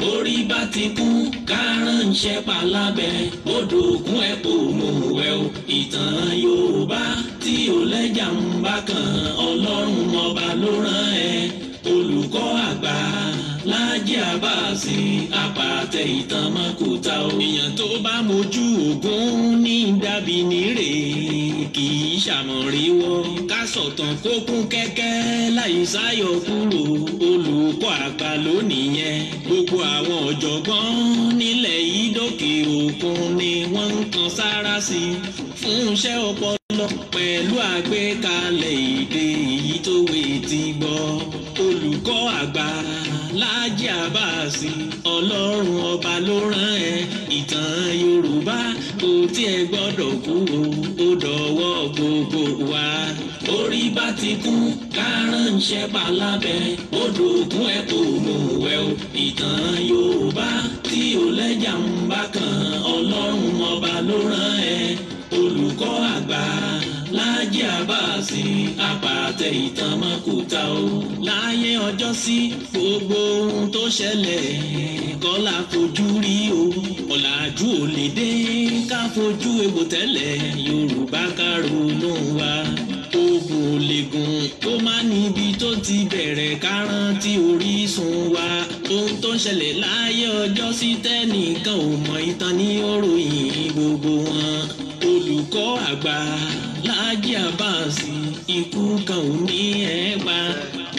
orí bá ti kú kárànṣẹ́ palábẹ́ odò òkun ẹ̀ kò mú wẹ̀ o. ìtàn Yorùbá tí ò lẹ́jà ń bá kan Ọlọ́run ọba ló rán ẹ. olùkọ́ àgbà Láàjì Àbáàsì àpàtẹ ìtàn mọ́kúta o. èèyàn tó bá mojú ògún ní dàbí nírè kì í ṣàmọ̀ríwọ́. ká sọ̀tàn kó kún kẹ́kẹ́ láì sáyọ kúrò olùkọ́ àgbà lónìí yẹn. gbogbo àwọn ọ̀jọ̀gbọ́n nílẹ̀ yìí dókè òkun ni wọ́n ń kan sára sí fún iṣẹ́ ọpọlọ pẹ̀lú àgbékalẹ̀ èdè èyí tó wé ti gbọ́. olùkọ́ àgbà Láàjì Àbáàsì Ọlọ́run ọba ló rán ẹ. ìtàn Yorùbá kò tiẹ̀ gbọ́dọ̀ kú o, ó dọ̀wọ́ gbogbo wa. orí bá ti kú kárànṣẹ́ palábẹ́ odò òkun ẹ̀ kò mú wẹ̀ o. ìtàn Yorùbá tí ò lẹ́jà ń bá kan Ọlọ́run ọba ló rán ẹ. olùkọ́ àgbà Láàjì Àbáàsì àpàtẹ ìtàn mọ́kúta o. láyé ọjọ́ sí gbogbo ohun tó ṣẹlẹ̀ kọ́ la fojú rí o. ọ̀làjú ò lè dé ká fojú egbò tẹ́lẹ̀ Yorùbá ká ronú wa. ogun ò lè gùn kó má níbi tó ti bẹ̀rẹ̀ ká rántí orísun wa. ohun tó ń ṣẹlẹ̀ láyé ọjọ́ sí tẹ́nìkan ò mọ ìtàn ní òròyìn gbogbo wọn. olùkọ́ àgbà Láàjì Àbáàsì ikú kan ò ní ẹ pa.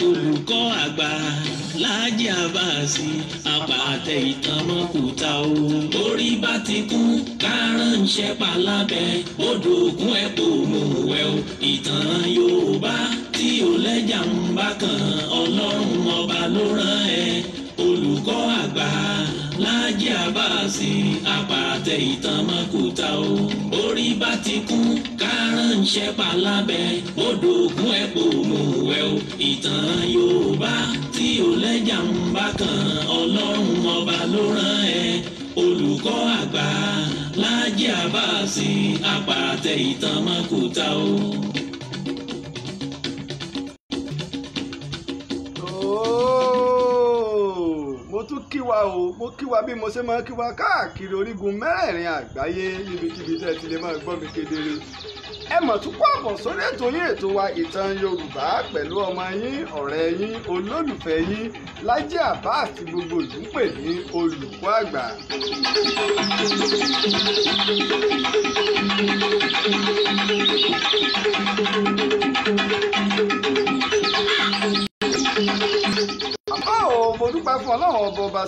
olùkọ́ àgbà Láàjì Àbáàsì àpàtẹ ìtàn mọ́kúta o. orí bá ti kú kárànṣẹ́ palábẹ́ odò òkun ẹ̀ kò mú wẹ̀ o. ìtàn Yorùbá tí ò lẹ́jà ń bá kan Ọlọ́run ọba ló rán ẹ. olùkọ́ àgbà Láàjì Àbáàsì àpàtẹ ìtàn mọ́kúta o. orí bá ti kú kárànṣẹ́ palábẹ́ odò òkun ẹ̀ kò mú wẹ̀ o. ìtàn Yorùbá tí ò lẹ́jà ń bá kan Ọlọ́run ọba ló rán ẹ. olùkọ́ àgbà Láàjì Àbáàsì àpàtẹ ìtàn mọ́kúta o. kí wa o, mo kí wa bí mo ṣe máa kí wa káàkiri orígun mẹ́rẹ̀ẹ̀rin àgbáyé níbikíbi tẹ́ ti lè máa gbọ́ mi kedere. ẹ mọ̀ tún kó àbọ̀ sórí ètò yín, ètò wa ìtàn Yorùbá pẹ̀lú ọmọ yín, ọ̀rẹ́ yín, olólùfẹ́ yín Láàjì Àbáàsì tí gbogbo ìlú ń pè ní olùkọ́ àgbà. mo dúpẹ́ fún Ọlọ́run ọba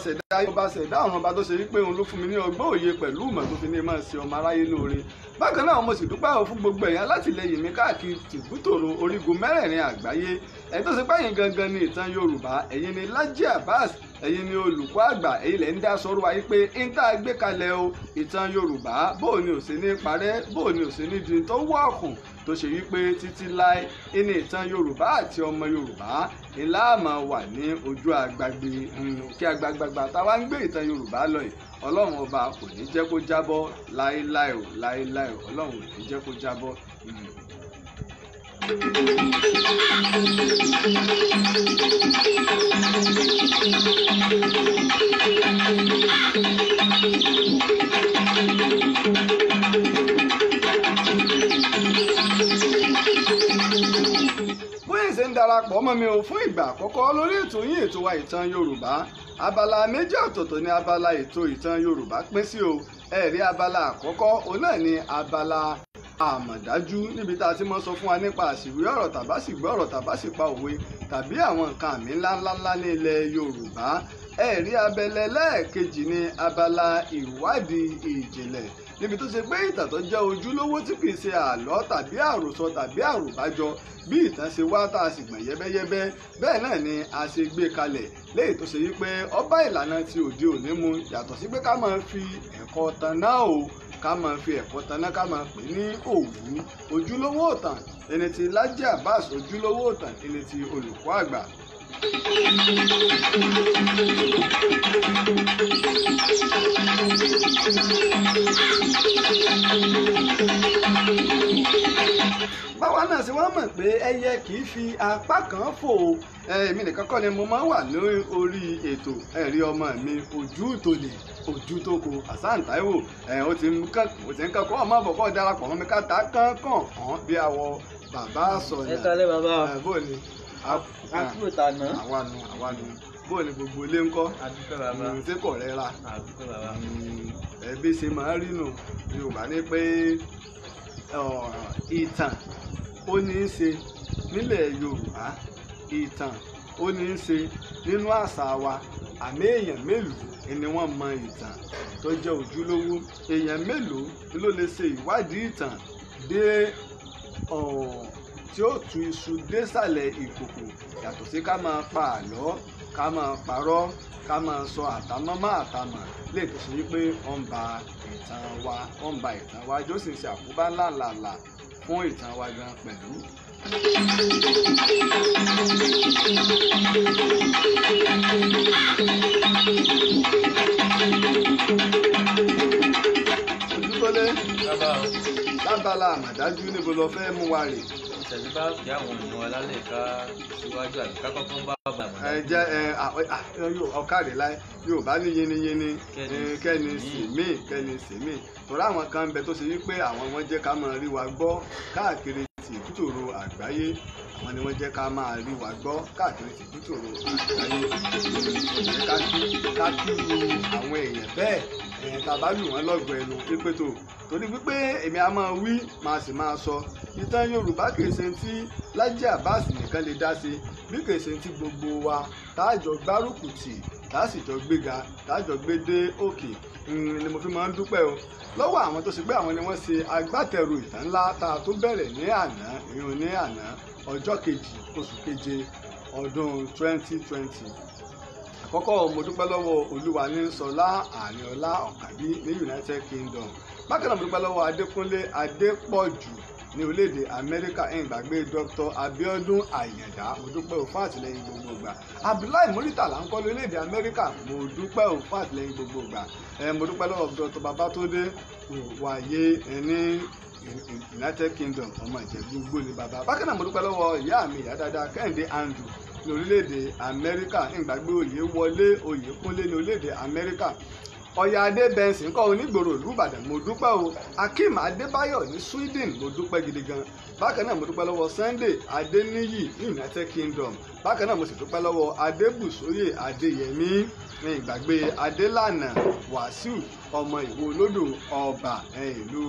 ṣẹ̀dá ọ̀run ọba tó ṣe wípé òun ló fún mi ní ọgbọ́n òye pẹ̀lú ìmọ̀ tó fi ní máa ṣe ọmọ aráyé lóore. bákan náà mo sì dúpẹ́ fún gbogbo ẹ̀yin alátìlẹyìn mi káàkiri tìbútòrò orígun mẹ́rẹ̀ẹ̀rin àgbáyé. ẹ̀yin tó ṣe pé ẹ̀yin gangan ni ìtàn Yorùbá, ẹ̀yin ni Láàjì Àbáàsì, ẹ̀yin ni olùkọ́ àgbà, ẹ̀yin lẹ̀ ń dá sọ́rọ̀ wáyé pé ń tá a gbé kalẹ̀ o ìtàn Yorùbá bóò ni ò sí ní parẹ́, bóò ni ò sí ní di tó wọ́ ọ̀kùn tó ṣe wípé títí láé ní ìtàn Yorùbá àti ọmọ Yorùbá ńlá máa wà ní ojú àgbàgbé kí àgbàgbà táwa ń gbé ìtàn Yorùbá lọ yìí Ọlọ́run ọba kò ní jẹ́ kó jábọ́ láéláé o, láéláé o, Ọlọ́run ò ní jẹ́ kó jábọ́. ṣe ń darapọ̀ mọ́ mi ò fún ìgbà àkọ́kọ́ lórí ètò yín, ètò wa ìtàn Yorùbá. abala méjì ọ̀tọ̀ọ̀tọ̀ ni abala ètò ìtàn Yorùbá pín sí o. ẹ̀rí abala àkọ́kọ́ òun náà ni abala àmọ̀dájú, níbi tá a ti mọ́ sọ fún wa nípa àṣìwé ọ̀rọ̀ tàbá sì gbọ́ ọ̀rọ̀ tàbá sì pa òwe tàbí àwọn nǹkan àmì ńláńlá ní ilẹ̀ Yorùbá. ẹ̀rí abẹ́lẹ̀ lẹ́ẹ̀kejì ni abala ìwádìí ìjìnlẹ̀, níbi tó ṣe pé ìtàn tó jẹ́ ojúlówó tí kìí ṣe àlọ́ tàbí àròsọ tàbí àròbájọ bí ìtàn ṣe wá tá a sì gbọ̀n yẹ́bẹ́yẹ́bẹ́ bẹ́ẹ̀ náà ni a ṣe gbé kalẹ̀ léyìí tó ṣe wípé ọba ìlànà ti òde òní mu, yàtọ̀ sí pé ká máa fi ẹ̀kọ́ taná o, ká máa fi ẹ̀kọ́ taná ká máa pè ní òwú. ojúlówó ìtàn ẹni tí Láàjì Àbáàsì, ojúlówó ìtàn ẹni tí olùkọ́ àgbà. báwa náà ṣe wá mọ̀ pé ẹyẹ kì í fi apá kan fò èmi nìkan kọ́ ni mo máa ń wà lórí ètò ẹ̀rí ọmọ mi Ojútòlè Ojútóko Hasan Taiwo ó ti ń kẹ́kọ̀ọ́ ọmọ àbọ̀kọ́ darapọ̀ mọ́ mi ká ta kánkàn hàn bí àwọ̀ bàbá sọ̀nà. ẹ kálẹ̀ bàbá bó ni àkúrò tàná. àwa nu bó ni gbogbo ilé ń kọ́. àdúpẹ́ bàbá. ṣé kò rẹ́ra. àdúpẹ́ bàbá. ẹbí ṣe máa rí nù Yorùbá ní pé ìtàn ó ní í ṣe nílẹ̀ Yorùbá ìtàn ó ní í ṣe nínú àṣà wa àmì èèyàn mélòó ni wọ́n mọ ìtàn tó jẹ́ ojúlówó èèyàn mélòó ló lè ṣe ìwádìí ìtàn dé tí ó tu iṣu désàlẹ̀ ìkòkò yàtọ̀ sí ká máa pa àlọ́ ká máa parọ́ ká máa sọ àtàmọ́ má àtàmọ́ lè tó ṣe wípé wọ́n ń ba ìtàn wa jọ sì ń ṣe àkóbá ńláńlá fún ìtàn wa gan pẹ̀lú. Ojútòlè lábala àmọ̀dájú níbo lọ fẹ́ mú wa rè. ìṣẹ̀lú bá fi àwọn èèyàn wa lálẹ́ ká síwájú àbí ká kọ́kọ́ ń bá bàbá àmọ́. ẹ jẹ́ ọ̀kadì láì Yorùbá ní yiniyini kẹ́ni sì mí torí àwọn kan ń bẹ tó ṣe wípé àwọn wọn jẹ́ ká máa rí wa gbọ́ káàkiri tìbútòrò àgbáyé àwọn ni wọ́n jẹ́ ká máa rí wa gbọ́ káàkiri tìbútòrò àgbáyé ká tú àwọn èèyàn bẹ́ẹ̀ tàbá lù wọ́n lọ́gọ̀ ẹnu pípé tó torí wípé èmi a máa wí máa sì máa sọ ìtàn Yorùbá kìí ṣe tí Lájí Abbas nìkan lè dá sí bí kìí ṣe tí gbogbo wa táàjọ gbárùkù tì táàsìjọ gbéga táàjọ gbé dé òkè ni mo fi máa ń dúpẹ́ o lọ́wọ́ àwọn tó ṣe pé àwọn ni wọ́n ṣe agbátẹrù ìtàn ńlá tá a tó bẹ̀rẹ̀ ní àná ọjọ́ kejì oṣù keje ọdún 2020 àkọ́kọ́ mo dúpẹ́ lọ́wọ́ Olúwanísọlá Àríọlá Ọ̀kàbí ní United Kingdom bákan náà mo dúpẹ́ lọ́wọ́ Adékúnlé Adépọ̀jù ní orílẹ̀-èdè Amẹ́ríkà ìgbàgbé Dr. Abiodun Ayanda mo dúpẹ́ o fún àtìlẹ́yìn gbogbo ìgbà Abdullahi Muritala ń kọ́ lórílẹ̀-èdè Amẹ́ríkà mo dúpẹ́ o fún àtìlẹ́yìn gbogbo ìgbà mo dúpẹ́ lọ́wọ́ Dr. Babatunde Wáyé ní United Kingdom ọmọ Ìjẹ̀bú Igbó ni bàbá bákan náà mo dúpẹ́ lọ́wọ́ ìyá mi ìyá dáadáa Kẹ́hìndé Andrew ní orílẹ̀-èdè Amẹ́ríkà ìgbàgbé Oyèwọlé Oyèkúnlé ní orílẹ̀-èdè Amẹ́ríkà Ọ̀yà Adé Benson kọ́ onígboro ìlú Ìbàdàn mo dúpẹ́ o Akeem Adébáyọ̀ ní Sweden mo dúpẹ́ gidi gan bákan náà mo dúpẹ́ lọ́wọ́ Sunday Adéníyì ní United Kingdom bákan náà mo sì dúpẹ́ lọ́wọ́ Adébùsóyè Adéyẹmí ní ìgbàgbé Adélànà Wàsíù ọmọ Ìwó Olódò Ọba ìlú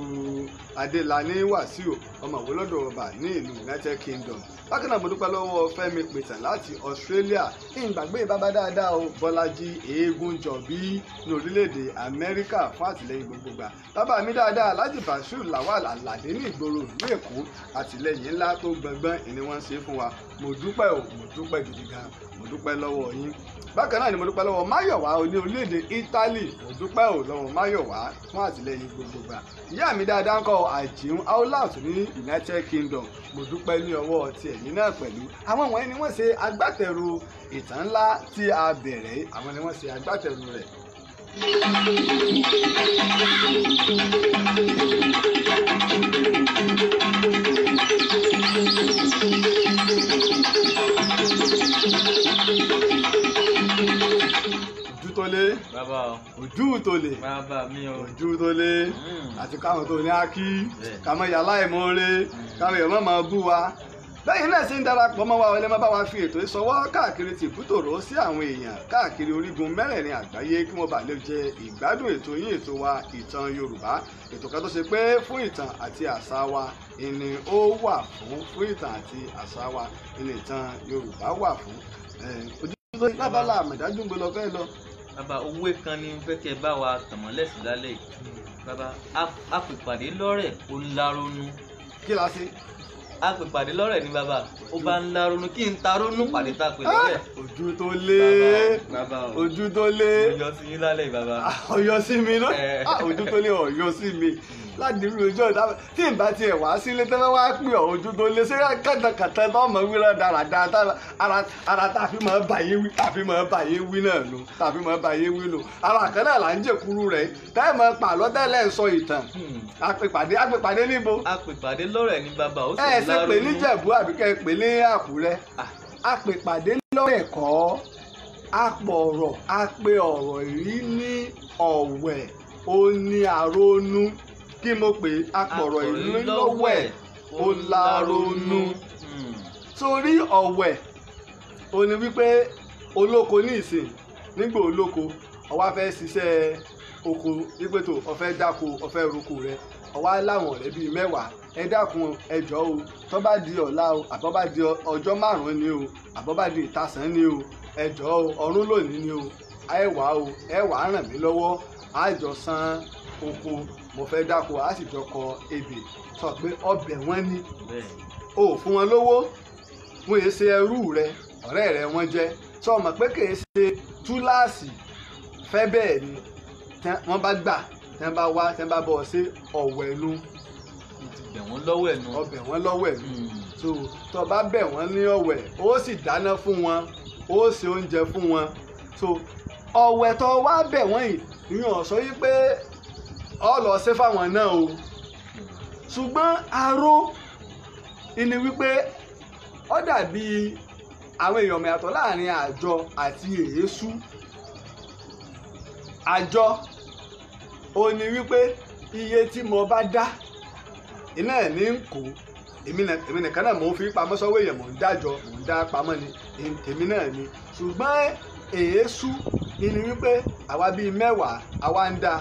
Adélàní Wàsíù ọmọ Ìwó Olódò Ọba ní ìlú United Kingdom bákan náà mo dúpẹ́ lọ́wọ́ Fẹ́mi Pẹ̀tàn láti Australia ìgbàgbé bàbá dáadáa o Bọ́lájí Eégúnjọbí ní orílẹ̀-èdè Amẹ́ríkà fún àtìlẹ́yìn gbogbogbà bàbá mi dáadáa Alhaji Bashir Lawal Aládé ní ìgboro ìlú Èkó àtìlẹ́yìn ńlá tó gbọngbọ́n ni wọ́n ṣe fún wa mo dúpẹ́ o mo dúpẹ́ gidi gan mo dúpẹ́ lọ́wọ́ yín bákan náà ni mo dúpẹ́ lọ́wọ́ Máyọ̀wá ní orílẹ̀-èdè Italy mo dúpẹ́ o lọ́wọ́ Máyọ̀wá fún àtìlẹ́yìn gbogbogbà ìyá mi dáadáa ń kọ́ Àjíún Aulat ní United Kingdom mo dúpẹ́ ní ọwọ́ ti ẹ̀yìn náà pẹ̀lú àwọn wọ̀nyí ni wọ́n ṣe agbátẹrù ìtàn ńlá tí a bẹ̀rẹ̀ àwọn ni wọ́n ṣe agbátẹrù rẹ̀. Ojútòlè Ojútòlè Ojútòlè àti káwọn tó ní ákí káwọn yàrá ìmọ̀ọ́rẹ́ káwọn èèyàn máa bú wa bẹ́ẹ̀ náà ṣe ń darapọ̀ mọ́ wa ọlẹ́ máa bá wa fi ètò ìsọwọ́ káàkiri tìbútòrò sí àwọn èèyàn káàkiri orígun mẹ́rẹ̀ẹ̀rin àgbáyé kí wọ́n bá lè jẹ ìgbádùn ètò yín ètò wa ìtàn Yorùbá ètò kan tó ṣe pé fún ìtàn àti àṣà wa ìní ó wà fún ìtàn àti àṣà wa ìní ìtàn Yorùbá wà fún Ojútòlè lábala àmọ̀dájú ń gbé lọ fẹ́ lọ. bàbá owó kan ní fẹ́ kẹ́ bá wa tànmọ́lẹ̀ sí lálẹ́ yìí bàbá àpèpàdé lọ́rẹ̀ ó ń láronú. kí la ṣe. àpèpàdé lọ́rẹ̀ ni bàbá ó bá ń láronú kí n ta ronú pàdé ta pè lọ́rẹ̀. Ojútòlè Ojútòlè ọyọ sí yín lálẹ́ yìí bàbá. ọyọ sí mi náà Ojútòlè ọyọ sí mi láti rí ojú ọ̀dà tí n bá tiẹ̀ wá sílé tẹ́lẹ̀ wá pè ọ́ ojú tó lé sí kàtàkàtà tó mọ̀ wí rẹ̀ dáradára ara tá a fi mọ̀ bàyé wí náà nù tá a fi mọ̀ bàyé wí nù ara kan náà là ń jẹ̀kúrú rẹ̀ tẹ́lẹ̀ mọ̀ pàlọ́ tẹ́lẹ̀ ń sọ ìtàn àpèpàdé níbo. àpèpàdé lọ́rẹ̀ ní bàbá ó sì ẹ ṣe pè ní Jẹ̀bú àbí kẹ́ ẹ pè ní Àkúrẹ́ àpèpàdé lọ́rẹ̀ kọ́ apọ̀rọ̀ apẹ ọ̀rọ̀ yìí ní ọ̀wẹ̀ ó ní àrónú kí mo pè apọ̀rọ̀ yìí lọ́wẹ̀ ó lárónú torí ọ̀wẹ̀ ó ní wípé olóko ní ìsìn nígbà olóko ó wá fẹ́ ṣiṣẹ́ oko wípé tó ó fẹ́ dáko ó fẹ́ roko rẹ̀ ó wá láwọn ọ̀rẹ́ bíi 10 ẹ dákun ẹ jọ̀ọ́ o tó bá di ọ̀la o àbọ̀ bá di ọjọ́ 5 ni o àbọ̀ bá di ìtasàn ni o ẹ jọ̀ọ́ o ọ̀run lónìí ni o ẹ wá ràn mí lọ́wọ́ á jọ san oko mo fẹ́ dáko á sì jọ kọ ebè sọ pé ọbẹ̀ wọn ní o fún wọn lówó wọn èé ṣe ẹrú rẹ ọ̀rẹ́ rẹ wọn jẹ́ sọ mọ̀ pé kì í ṣe túláàsì fẹ́ bẹ́ẹ̀ ni wọ́n bá gbà tẹ́ bá wá tẹ́ bá bọ̀ sí ọ̀wẹ̀ nu bẹ̀ wọ́n lọ́wọ́ ẹ̀ nù. ọbẹ̀ wọn lọ́wọ́ ẹ̀ nù so tó bá bẹ̀ wọ́n ní ọ̀wẹ̀ ó sì dáná fún wọn ó ṣe oúnjẹ fún wọn so ọ̀wẹ̀ tó wá bẹ̀ wọ́n yìí ìyẹn sọ yìí pé ọ lọ ṣe fáwọn náà o ṣùgbọ́n aró ìní wípé ó dàbí àwọn èèyàn mẹ́yàtọ̀ láàrin àjọ àti èésú àjọ ó ní wípé iye tí mo bá dá iná ẹ̀ ní ń kó èmi nìkan náà mò ń fi pamọ́ sọ́wọ́ èèyàn mò ń dájọ́ mò ń dá pamọ́ ni èmi náà ni ṣùgbọ́n èésú ni wípé àwa bíi 10 àwa ń dá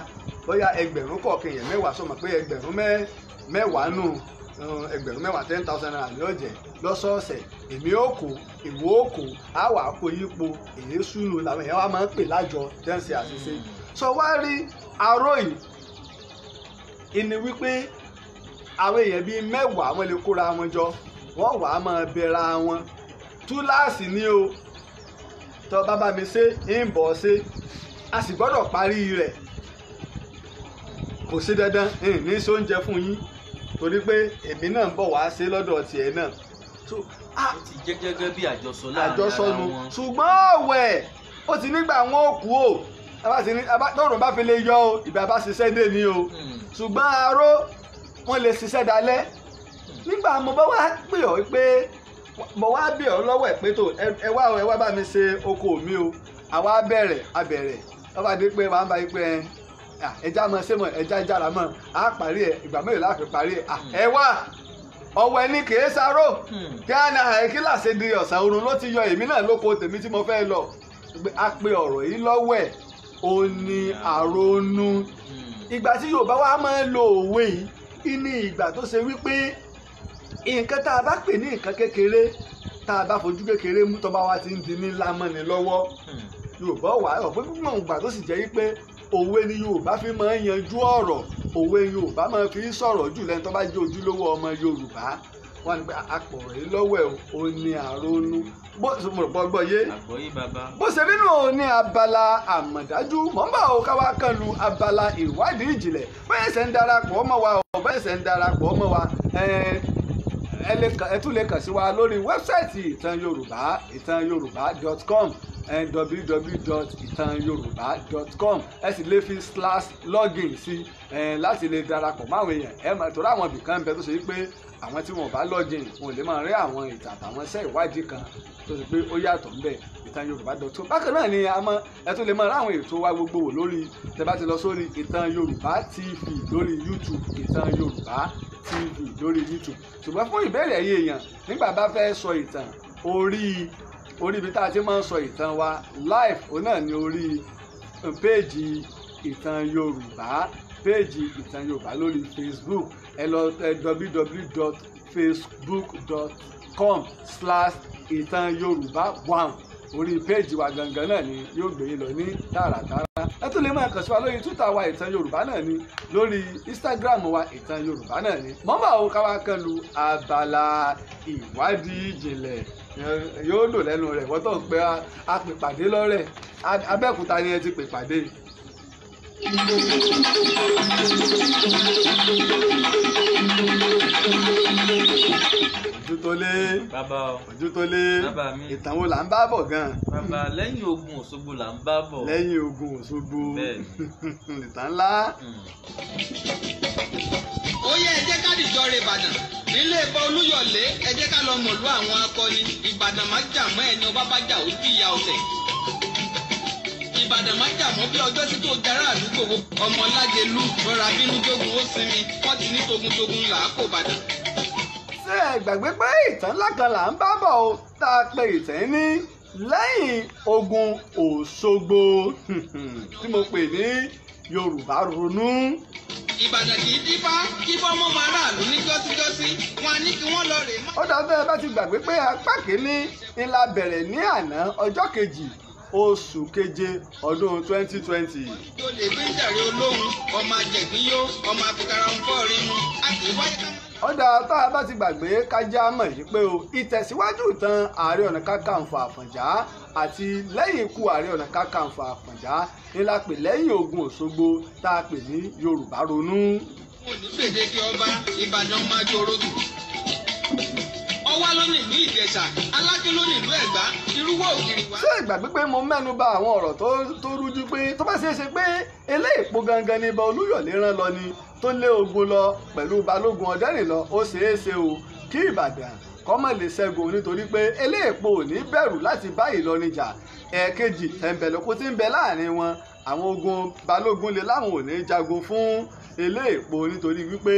bóyá ẹgbẹ̀rún kọ̀ọ̀kan èèyàn 10 sọ ma pé ẹgbẹ̀rún 10 nù ẹgbẹ̀rún 10 10,000 naira ní ọ̀jẹ̀ lọ́sọ̀ọ̀sẹ̀ èmi ó kó ìwọ ó kó àwa kó yípo èésú nù làwọn èèyàn wa máa ń pè lájọ jẹ́ǹsì àṣìṣe sọ wá rí aró yìí ìní wípé àwọn èèyàn bíi 10 wọn lè kóra wọn jọ wọ́n wàá máa bẹ̀ra wọn túláàsì ni o tó bá bá mi ṣe ń bọ̀ ṣe a sì gbọ́dọ̀ parí rẹ̀ kò sí dandan ní sóúnjẹ fún yín torí pé èmi náà ń bọ̀ wá ṣe lọ́dọ̀ tiẹ̀ náà. ó ti jẹ́ gẹ́gẹ́ bí àjọsọ láàrin ara wọn. ṣùgbọ́n ọ̀wẹ̀ ó ti nígbà wọn ò kú o tọ́run bá fi lè yọ o ìgbà bá ṣiṣẹ́ dé ni o ṣùgbọ́n aró wọ́n lè ṣiṣẹ́ dalẹ̀ nígbà mo bá wá pè ọ́ pé mo wá bí ọ́ lọ́wọ́ ẹ̀ pé tó ẹ wá bá mi ṣe oko mi o àwa abẹ̀rẹ̀ wọ́n bá dé pé wọ́n á bá yí pé ẹja mọ̀ ṣé mọ̀ ẹja jára mọ̀ á parí ẹ̀ ìgbà mẹ́rin láàfin parí ẹ̀ ẹ wá ọwọ́ ẹni kìí sáró kí á ní àìkí làṣẹ di ọ̀sán oorun ló ti yọ èmi náà lóko tèmi tí mo fẹ́ lọ a pe ọ̀rọ̀ yìí lọ́wọ́ ẹ̀ ó ní àrònú ìgbà tí Yorùbá wa máa ń lo òwe yìí ní ìgbà tó ṣe wípé nǹkan tá a bá pè ní nǹkan kékeré tá a bá fojú kékeré mú tó bá wa ti ń di ní lámọ́ni lọ́wọ́ Yorùbá wà ọ̀pẹ́ púpọ̀ ìgbà tó sì jẹ́ wípé òwe ni Yorùbá fi máa ń yanjú ọ̀rọ̀ òwe Yorùbá máa fi sọ̀rọ̀ jù lẹ́ni tó bá jẹ́ ojúlówó ọmọ Yorùbá wọ́n ní pé apọ̀rọ̀ yìí lọ́wọ́ ẹ̀ ó ní àrònú gbọ́ yé bó ṣe nínú ní abala àmọ̀dájú mọ̀ ń bá o káwá kan lu abala ìwádìí ìjìnlẹ̀ bẹ́ẹ̀ ṣe ń darapọ̀ mọ́ wa bẹ́ẹ̀ ṣe ń darapọ̀ mọ́ wa ẹ tún lè kàn sí wa lórí wẹ́bsáìtì itanyoruba.com www.itanyoruba.com ẹ sì lè fi /login sí láti lè darapọ̀ máwọn èèyàn ẹ máa torí àwọn ibìkan ń bẹ tó ṣe pé àwọn tí wọn bá login wọn ò lè máa rí àwọn ìtàn àtàwọn iṣẹ́ ìwádìí kan tó ṣe pé ó yàtọ̀ ńbẹ̀ itanyoruba.com bákan náà ni ẹ tún lè máa rí àwọn ètò wa gbogbo wò lórí tẹ́ bá ti lọ sórí Ìtàn Yorùbá TV lórí YouTube Ìtàn Yorùbá TV lórí YouTube ṣùgbọ́n fún ìbéèrè ẹ̀yẹ èèyàn nígbà bá fẹ́ sọ ìtàn orí ibi tá a ti máa ń sọ ìtàn wa live òun náà ní orí péèjì Ìtàn Yorùbá lórí Facebook ẹ lọ www.facebook.com/itanyoruba1 orí péèjì wa gangan náà ni yóò gbé yín lọ ní tààràtàrà ẹ tún lè máa kàn sí wa lórí Twitter wa Ìtàn Yorùbá náà ni lórí Instagram wa Ìtàn Yorùbá náà ni mọ́mọ́ àwọn káwá kan lu abala ìwádìí ìjìnlẹ̀ yóò lò lẹ́nu rẹ̀ wọ́n tó ń pẹ́ apèpàdé lọ́rẹ̀ Abẹ́òkúta ni ẹ ti pèpàdé Ojútólé bàbá o. Ojútólé bàbá mi. ìtàn wo là ń bá bọ̀ gan. bàbá lẹ́yìn ogun Òṣogbo là ń bá bọ̀. lẹ́yìn ogun Òṣogbo ìtàn ńlá. ó yẹ ẹ jẹ́ ká dìjọ re Ìbàdàn nílé Ifá Olúyọ̀lé ẹ jẹ́ ká lọ mọ̀lú àwọn akọni Ìbàdàn má jà mọ́ ẹni ọba bá jà ó jìyà ọ̀tẹ̀. Ìbàdàn má jà mọ́ bí ọjọ́ tí tó dára àdúgbò ọmọ Lágelú rọra bínú jogun ó sinmi wọ́n ti ní togun-togun là á kó Ìbàdàn. ṣé ẹ gbàgbé pé ìtàn ńlá kan là ń bá bọ̀ ó tá a pe ìtàn ní lẹ́yìn ogun Òṣogbo tí mo pè ní Yorùbá ronú. Ìbàdàn kì í dífá kí bọ́mọ́ máa ráàlú ní jọ́síjọ́sí wọn á ní kí wọ́n lọ rè mọ́. ó dáa bẹ́ẹ̀ bá ti gbàgbé pé apá kìíní ńlá bẹ̀rẹ̀ ní àná ọjọ́ kejì oṣù keje ọdún 2020. tó lè gbé ń jàre olóhùn ọmọ àjẹgbín yó ọmọ àfikàrà ń fọ́ rí mu a kì í wáyé ká má. ọ̀dà tá a bá ti gbàgbé kájá mọ̀ yìí pé o ìtẹ̀síwájú ìtàn Ààrẹ Ọ̀nà Kakanfò Àfọ̀njá àti lẹ́yìn ikú Ààrẹ Ọ̀nà Kakanfò Àfọ̀njá ni la pè lẹ́yìn ogun Òṣogbo tá a pè ní Yorùbá ronú. mo ní gbèdéke ọba Ìbàdàn máa jòrò dù. Ọwá ló ní ìlú Ìjẹ̀ṣà Aláké ló ní ìlú Ẹ̀gbá Irúwọ̀ Ògiri wá. ṣé ìgbàgbé pé mo mẹ́nu bà àwọn ọ̀rọ̀ tó rújú pé tó bá ṣeé ṣe pé eléèpo gangan ni Ìbà Olúyọ̀lé rán lọ ni tó lé ogun lọ pẹ̀lú Balógun Ọ̀dẹ́rìnlọ ó ṣeé ṣe o kí Ìbàdàn kọ́mọ̀ lè ṣẹ́gun nítorí pé eléèpo ò ní bẹ̀rù láti bá Ìlọrin jà. ẹ̀ẹ̀kejì tẹ̀m̀bẹ̀lẹ̀kú tí ń bẹ láàrin wọn àwọn ogun Balógun lè láwọn ò ní jagun fún eléèpo nítorí wípé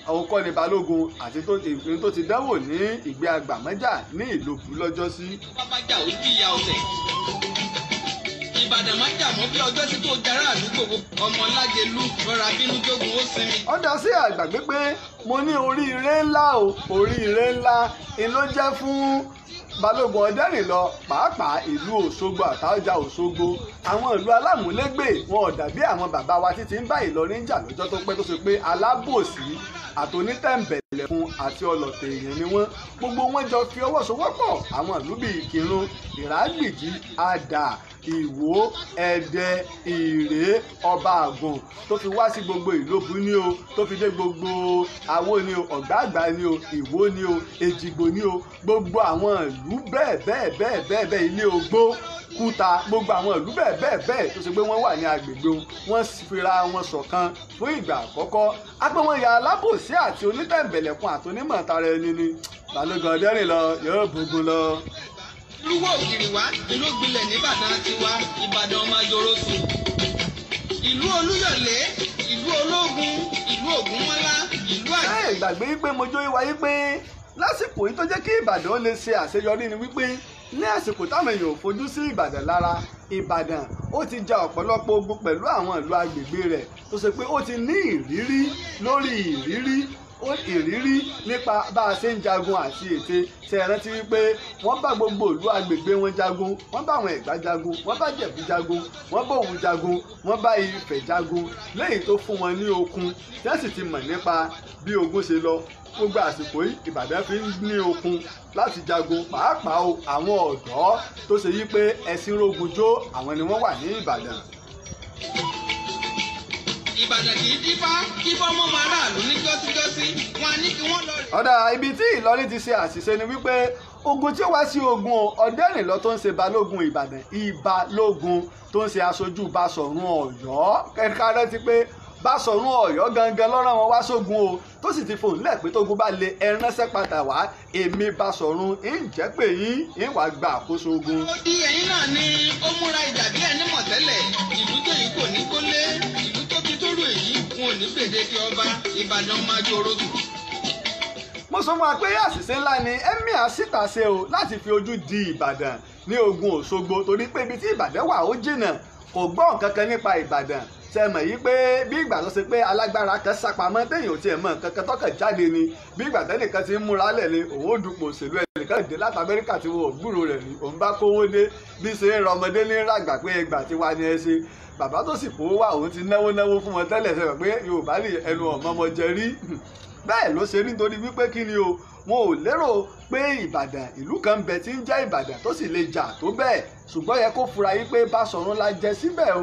àwọn kọ́ ni Balógun àti ìpín tó ti dánwò ní ìgbé Àgbàmọ́jà ní Ìlòbù lọ́jọ́sí. bàbá jà ó jìyà ọ̀tẹ̀. Ìbàdàn má jà mọ́ bí ọjọ́ tí tó dára àdúgbò ọmọ Lágelú rọra bínú jogun ó sinmi. ó dá sí àgbàgbé pé mo ní oríire ńlá o oríire ńlá ni ló jẹ́ fún Balógun Ọ̀dẹ́rìnlọ pàápàá ìlú Òṣogbo àtàọjà Òṣogbo àwọn ìlú alámúlégbè wọn ò dàbí àwọn bàbá wa títí ń bá Ìlọrin jà lọ́jọ́ tó pẹ́ tó ṣe pé alábòsí àtònítẹ̀m̀bẹ̀lẹ̀kun àti ọlọ̀tẹ̀ èèyàn ni wọ́n gbogbo wọn jọ fi ọwọ́ sowọ́pọ̀ àwọn ìlú bíi Ìkìrun Ìrágbìjí Àdà Ìwó Ẹdẹ Ìré Ọba Àgùn tó fi wá sí gbogbo Ìlóbù ni o tó fi dé gbogbo Àwó ni o Ọ̀gbàgbà ni o Ìwó ni o Èjìgbò ni o gbogbo àwọn ìlú bẹ́ẹ̀ Ilé Ogbó Kúta gbogbo àwọn ìlú bẹ́ẹ̀ tó ṣe pé wọ́n wà ní agbègbè wọn fira wọn ṣọ̀kan fún ìgbà àkọ́kọ́ apẹ́wọ̀n ya alábòsí àti onítẹ̀m̀bẹ̀lẹ̀kun àtònímọ̀ tara ẹni ni Balógun Ọ̀dẹ́rìnlọ yóò bógun lọ. Irúwọ̀ Ògiri wá ìlú gbilẹ̀ nìbàdàn tiwa Ìbàdàn máa jòrò sùn. ìlú Olúyọ̀lé ìlú Ológun ìlú Ògúnmọ́lá ìlú àjẹ́. ṣé ìgbàgbé pé mo jó wáyé pé lásìkò yìí tó jẹ́ kí Ìbàdàn lè ṣe àṣeyọrí ni wípé ní àsìkò táwọn èèyàn ò fojú sí Ìbàdàn lára Ìbàdàn ó ti ja ọ̀pọ̀lọpọ̀ ogun pẹ̀lú àwọn ìlú agbègbè rẹ̀ tó ṣe pé ó ti ní ìrírí lórí ìrírí nípa bá a ṣe ń jagun àti ète ṣe rántí wípé wọ́n bá gbogbo ìlú agbègbè wọn jagun wọ́n bá àwọn Ẹ̀gbá jagun wọ́n bá Jẹ̀bú jagun wọ́n bá Òwu jagun wọ́n bá Ifẹ̀ jagun lẹ́yìn tó fún wọn ní okun tí wọ́n sì ti mọ̀ nípa bí ogun ṣe lọ gbogbo àsìkò yìí Ìbàdàn fi ń ní okun láti jagun pàápàá àwọn ọ̀dọ́ tó ṣe yí pé ẹ̀sìn rogun jó àwọn ni wọ́n wà ní Ìbàdàn. Ìbàdàn kì í dífá kí bọ́mọ́ máa ráàlú ní jọ́síjọ́sí wọn á ní kí wọ́n lọ rè. ọ̀dà ibi tí Ìlọrin ti ṣe àṣìṣe ni wípé ogun tí ó wá sí ogun Ọ̀dẹ́rìnlọ tó ń ṣe Balógun Ìbàdàn Ìbálógun tó ń ṣe aṣojú Basọ̀run Ọ̀yọ́ kẹ́kẹ́ rántí pé Basọ̀run Ọ̀yọ́ gangan ló rán wọn wá sógun o tó sì ti fòun lẹ̀ pé tógun bá lè ẹ ránṣẹ́ padà wá èmi Basọ̀run ń jẹ́ pé yín ń wá gba àkóso ogun. ó di ẹ̀yìn náà ni ó múra ìjà bí ẹni mọ̀ tẹ́lẹ̀ ìlú tó yìí kò ní kólé ìlú tó fi tó rò èyí wọn ò ní gbèdéke ọba Ìbàdàn máa jòrò dù. mo sọ fún wa pé àṣìṣe ńlá ni Emir síta ṣe o láti fi ojú di Ìbàdàn ní ogun Òṣogbo torí pé ibi tí Ìbàdàn wà ó jìnnà kò gbọ́ nǹkan kan nípa Ìbàdàn sẹ́mọ̀ yìí pé bí ìgbà tó ṣe pé alágbára kan sápamọ́ téèyàn ò tiẹ̀ mọ̀ nǹkan kan tọ́kàn jáde ni bí ìgbà tẹ́nìkan ti ń múra lẹ̀ ni òun ò dupò òṣèlú ẹnìkan dé láti Amẹ́ríkà tí wọn ò gbúrò rẹ̀ ni òun bá kówó dé bí ṣe ń rọmọdé ní ràgbà pé ẹgbà tí wá ní ẹ ṣe bàbá tó sì kówó wá òun ti náwó fún wọn tẹ́lẹ̀ sẹ́wọ̀n pé Yorùbá ní ẹnu ọ̀mọ́mọ jẹ rí bẹ́ẹ̀ ló ṣe rí nítorí wípé kí ni o wọn ò lérò pé Ìbàdàn ìlú kan bẹ tí ń jẹ́ Ìbàdàn tó sì lè jà tó bẹ́ẹ̀ ṣùgbọ́n yẹ kó fura yí pé Báṣọ̀run la jẹ síbẹ̀ o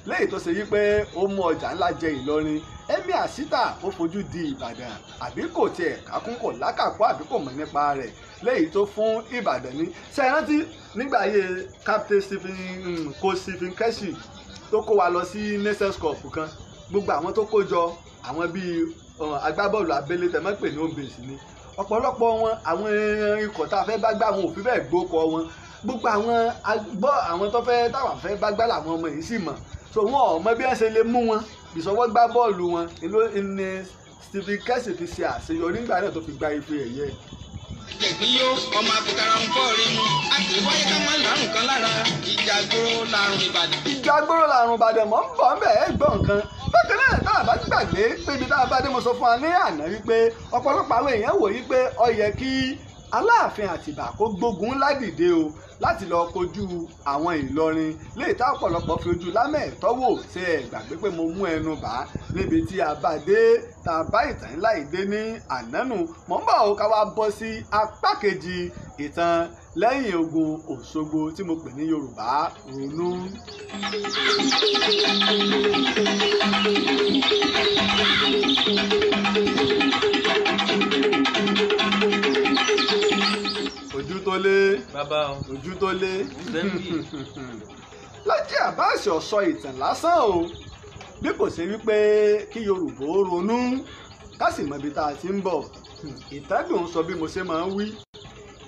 léyìí tó ṣe yí pé ó mú ọjà ńlá jẹ Ìlọrin Emir Sita ó fojú di Ìbàdàn àbí kò tiẹ̀ kákún kò lákàkọ́ àbí kò mọ̀ nípa rẹ̀ léyìí tó fún Ìbàdàn ní ṣe rántí nígbà ayé Captain Stephen Keshi tó kó wa lọ sí Nations Cup kan gbogbo àwọn tó kó jọ àwọn bíi agbábọ́ọ̀lù abẹ́lé tẹ̀mọ́ pè ní obèsì ni ọ̀pọ̀lọpọ̀ wọn àwọn ikọ̀ tá a fẹ́ bá gbá wọn ò fi bẹ́ẹ̀ gbókọ wọn gbogbo àwọn tó fẹ́ táwọn fẹ́ bá gbá làwọn ọmọ yìí sì mọ̀ so wọn ò mọ bí wọ́n ṣe lè mú wọn ìṣọwọ́ gbá bọ́ọ̀lù wọn ní Stephen Keshi fi ṣe àṣeyọrí nígbà náà tó fi gba ife ẹ̀yẹ. Ìgbìyó ọmọ àbùkárà ń bọ̀ rí mu a kì í wáyé ká máa ń lárùn kan lára ìjàgbóró lárùn Ìbàdàn. ìjàgbóró lárùn Ìbàdàn mọ̀ ń bọ̀ ń bẹ̀ ẹ́ gbọ́ nǹkan bákan náà tá a bá gbàgbé pé ibi tá a bá dé mo sọ fún wa ní àná wípé ọ̀pọ̀lọpọ̀ àwọn èèyàn wò wípé ó yẹ kí Aláàfin Àtìbà kó gbógun ládìde o láti lọ kojú àwọn Ìlọrin léyìí tá ọ̀pọ̀lọpọ̀ fi ojú lámẹ̀ẹ́tọ́ wò ṣe ẹ̀ gbàgbé pé mo mú ẹnu bà níbi tí a bá dé tá a bá ìtàn ńlá ìdé ní ànánu mọ̀ ń bọ̀ ó ká wá bọ́ sí apá kejì ìtàn lẹ́yìn ogun Òṣogbo tí mo pè ní Yorùbá Ronú. ojú tó lé ojú tó lé Lájí Abbas sọ ìtàn lásán o bí kò ṣe wípé kí Yorùbá ronú ká sì mọ ibi tá a ti ń bọ̀ ìtàn dùn sọ bí mo ṣe máa ń wí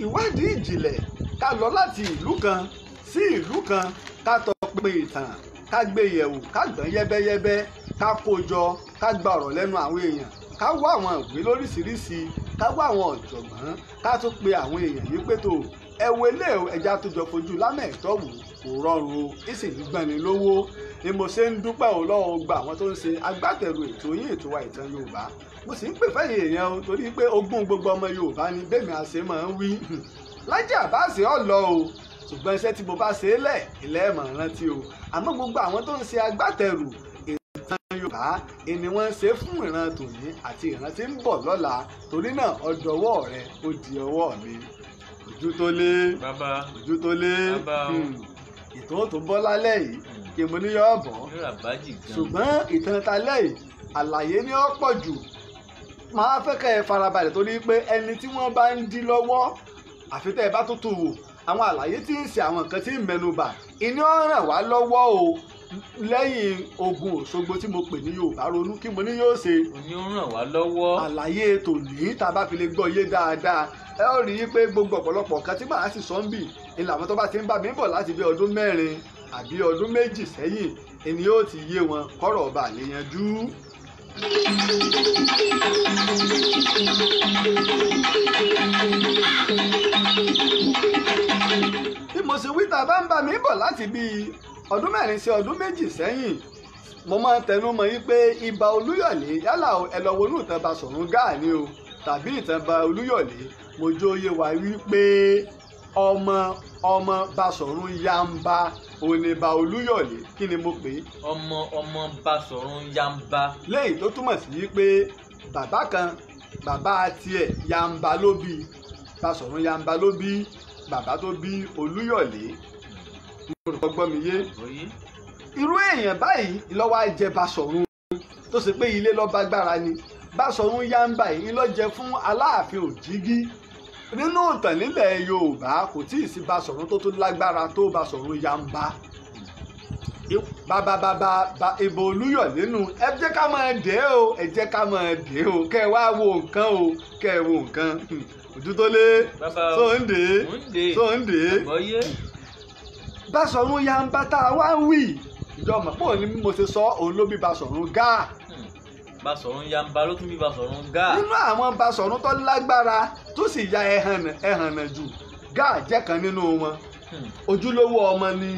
ìwádìí ìjìnlẹ̀ ká lọ láti ìlú kan sí ìlú kan ká tọpinpin ìtàn ká gbé yẹ̀wò ká gbọ́n yẹ́bẹ́yẹ́bẹ́ ká kó jọ ká gba ọ̀rọ̀ lẹ́nu àwọn èèyàn ká wá àwọn ìwé lóríṣiríṣi ká wá àwọn ọ̀jọ̀gbọ́n ká tó pe àwọn èèyàn yìí pé tó ẹ̀wọ̀ ilé ẹja tó jọ fojú lámẹ̀ẹ́tọ́ wò kò rọrùn o ìsì ní gbani lówó ni mo ṣe ń dúpẹ́ o lọ́wọ́ gba àwọn tó ń ṣe agbátẹrù ètò yín ètò wa ìtàn Yorùbá mo sì ń pè fẹ́yìn èèyàn o torí pé ogún gbogbo ọmọ Yorùbá ni bẹ́ẹ̀ mi àṣẹ máa ń wí Lájí Abbas ọ̀ lọ o ṣùgbọ́n iṣẹ́ tí mo bá ṣe é lẹ̀ ilẹ̀ ẹ̀ mọ̀ rántí o àmọ́ gbogbo àwọn tó ń ṣe agbátẹrù Yorùbá ni wọ́n ṣe fún ìran tòní àti ìran tí ń bọ̀ lọ́la torí náà ọdọwọ́ rẹ ó di ọwọ́ mi ojú tó lé ojú tó lé ìtàn tó bọ́ lálẹ́ yìí kí mo ní yọ bọ́ ṣùgbọ́n ìtàn talẹ́ yìí àlàyé ní ó pọ̀ jù máa fẹ́ kẹ́ ẹ farabalẹ̀ torí pé ẹni tí wọ́n bá ń dí lọ́wọ́ àfi tẹ́ ẹ bá tó tù wò àwọn àlàyé tí ń ṣe àwọn nǹkan tí ń mẹ́nubà ìní ó ràn wá lọ́wọ́ o lẹ́yìn ogun Òṣogbo tí mo pè ní Yorùbá Ronú kí mo ní yóò ṣe. òní ó ràn wá lọ́wọ́. àlàyé tòní tá a bá fi lè gbọ́ yé dáadáa ẹ ó rí i pé gbogbo ọ̀pọ̀lọpọ̀ kan tí màá sì sọ ń bì ní làwọn tó bá ti ń bá mi bọ̀ láti bí ọdún 4 àbí ọdún 2 sẹ́yìn ẹni yóò ti yé wọn kọ́rọ̀ ọba lè yanjú. bí mo ṣe wí tá a bá ń bá mi bọ̀ láti bíi ọdún 4 sí ọdún 2 sẹ́yìn mo máa ń tẹnu mọ́ yín pé Ìbà Olúyọ̀lé yálà ẹ lọ wọnú ìtàn Basọ̀run Gáà ni o tàbí ìtàn Ìbà Olúyọ̀lé mo jóye wá wípé ọmọ Basọ̀run Yamba òní Ìbà Olúyọ̀lé kí ni mo pè é. ọmọ Basọ̀run Yamba. léyìí tó túmọ̀ sí pé bàbá kan bàbá tiẹ̀ Yamba ló bí Basọ̀run Yamba ló bí bàbá tó bí Olúyọ̀lé gbọ́ mi yé irú èèyàn báyìí lọ́wọ́ á jẹ Basọ̀run tó ṣe pé ilé lọ́ba gbára ni Basọ̀run Yamba yìí ló jẹ fún Aláàfin Òjìgí nínú ìtàn nílẹ̀ Yorùbá kò tí ì sí Basọ̀run tó tún lágbára tó Basọ̀run Yamba bàbá Ìbà Olúyọ̀lé nù ẹ jẹ́ ká máa dé o ẹ jẹ́ ká máa dé o kẹ́ ẹ wá wo nǹkan o kẹ́ ẹ wo nǹkan ojú tó lé sóńdè Basọ̀run Yamba tá a wá wí ìjọba pọ̀ ní mo ṣe sọ òun ló bí Basọ̀run Gáà. Basọ̀run Yamba ló tún bí Basọ̀run Gáà. nínú àwọn Basọ̀run tó lágbára tó sì ya ẹhànnà jù Gáà jẹ́ kan nínú wọn ojúlówó ọmọ ni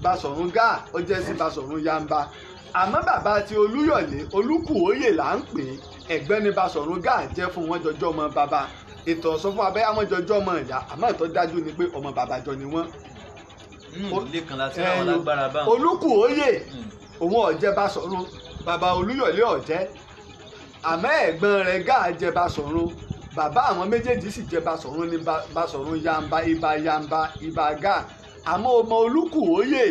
Basọ̀run Gáà ó jẹ́ sí Basọ̀run Yamba àmọ́ bàbá ti Olúyọ̀lé Olúkùóyè là ń pè é ẹ̀gbẹ́ ni Basọ̀run Gáà jẹ́ fún wọn jọjọ́ ọmọ bàbá ètò ọ̀sán fún abẹ́ àwọn jọjọ́ ọmọ ìyá àmọ́ ìtọ́ dájú ni pé ọmọ bàbá jọ ni wọ́n. ilé kan láti àwọn lágbára báwọn. Olúkùóyè òun ọ̀jẹ́ Basọ̀run bàbá Olúyọ̀lé ọ̀jẹ́ àmọ́ ẹ̀gbọ́n rẹ̀ Gáà jẹ Basọ̀run bàbá àwọn méjèèjì sì jẹ Basọ̀run ní Basọ̀run yamba ibà Gáà àmọ́ ọmọ Olúkùwóyè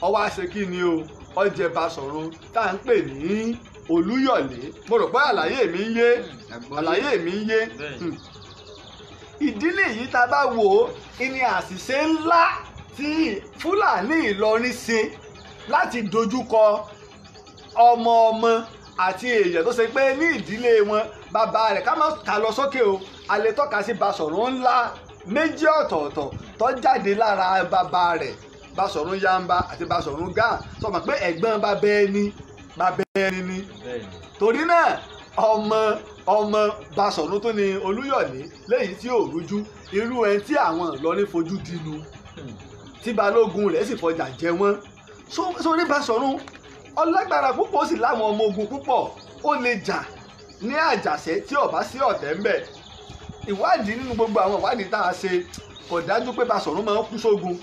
ó wá ṣe kí ni o ó jẹ Basọ̀run tá à ń pè ní Olúyọ̀lé. Mo rò pé àlàyé mi ń yé ìdílé yìí tá a bá wò ó ní àṣìṣe ńlá tí Fúlàní Ìlọrin ṣe láti dojúkọ ọmọ àti èèyàn tó ṣe pé ní ìdílé wọn bàbá rẹ̀ ká má kà lọ sókè o a lè tọ́ka sí Basọ̀run ńlá méjì ọ̀tọ̀ọ̀tọ̀ tó jáde lára bàbá rẹ̀ Basọ̀run yamba àti Basọ̀run Gáà sọ ma pé ẹ̀gbọ́n bàbá ẹni ni torí náà ọmọ Basọ̀run tó ní Olúyọ̀lé lẹ́yìn tí ò rújú irú ẹni tí àwọn Ìlọrin fojú dínú tí balógun rẹ̀ sì fọjà jẹ wọ́n sórí Basọ̀run ọlágbára púpọ̀ ó sì láwọn ọmọ ogun púpọ̀ ó lè jà ní àjàṣẹ́ tí ó bá sí ọ̀tẹ̀ ń bẹ̀. Ìwádìí nínú gbogbo àwọn ìwádìí tá a ṣe kò dájú pé Basọ̀run máa ń kú sógun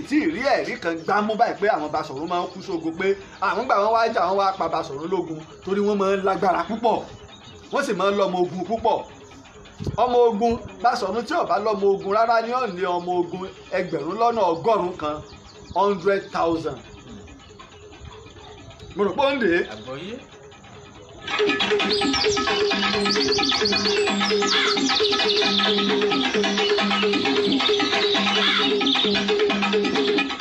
tí ìrí ẹ̀rí kan gbámú báyìí pé àwọn Basọ̀run máa ń kú sógun pé àwọn gbà wọ́n wá jà wọ́n wá pa Basọ̀run lógun torí wọ́n máa ń lágbára púpọ̀ wọ́n sì máa ń lọ́mọ ogun púpọ̀. Ọmọ ogun Basọ̀run tí ó bá lọ́mọ ogun rárá ní ọ̀nì ọmọ ogun 1,100,000 kan 100,000. Mo rò pé ó ń dè é.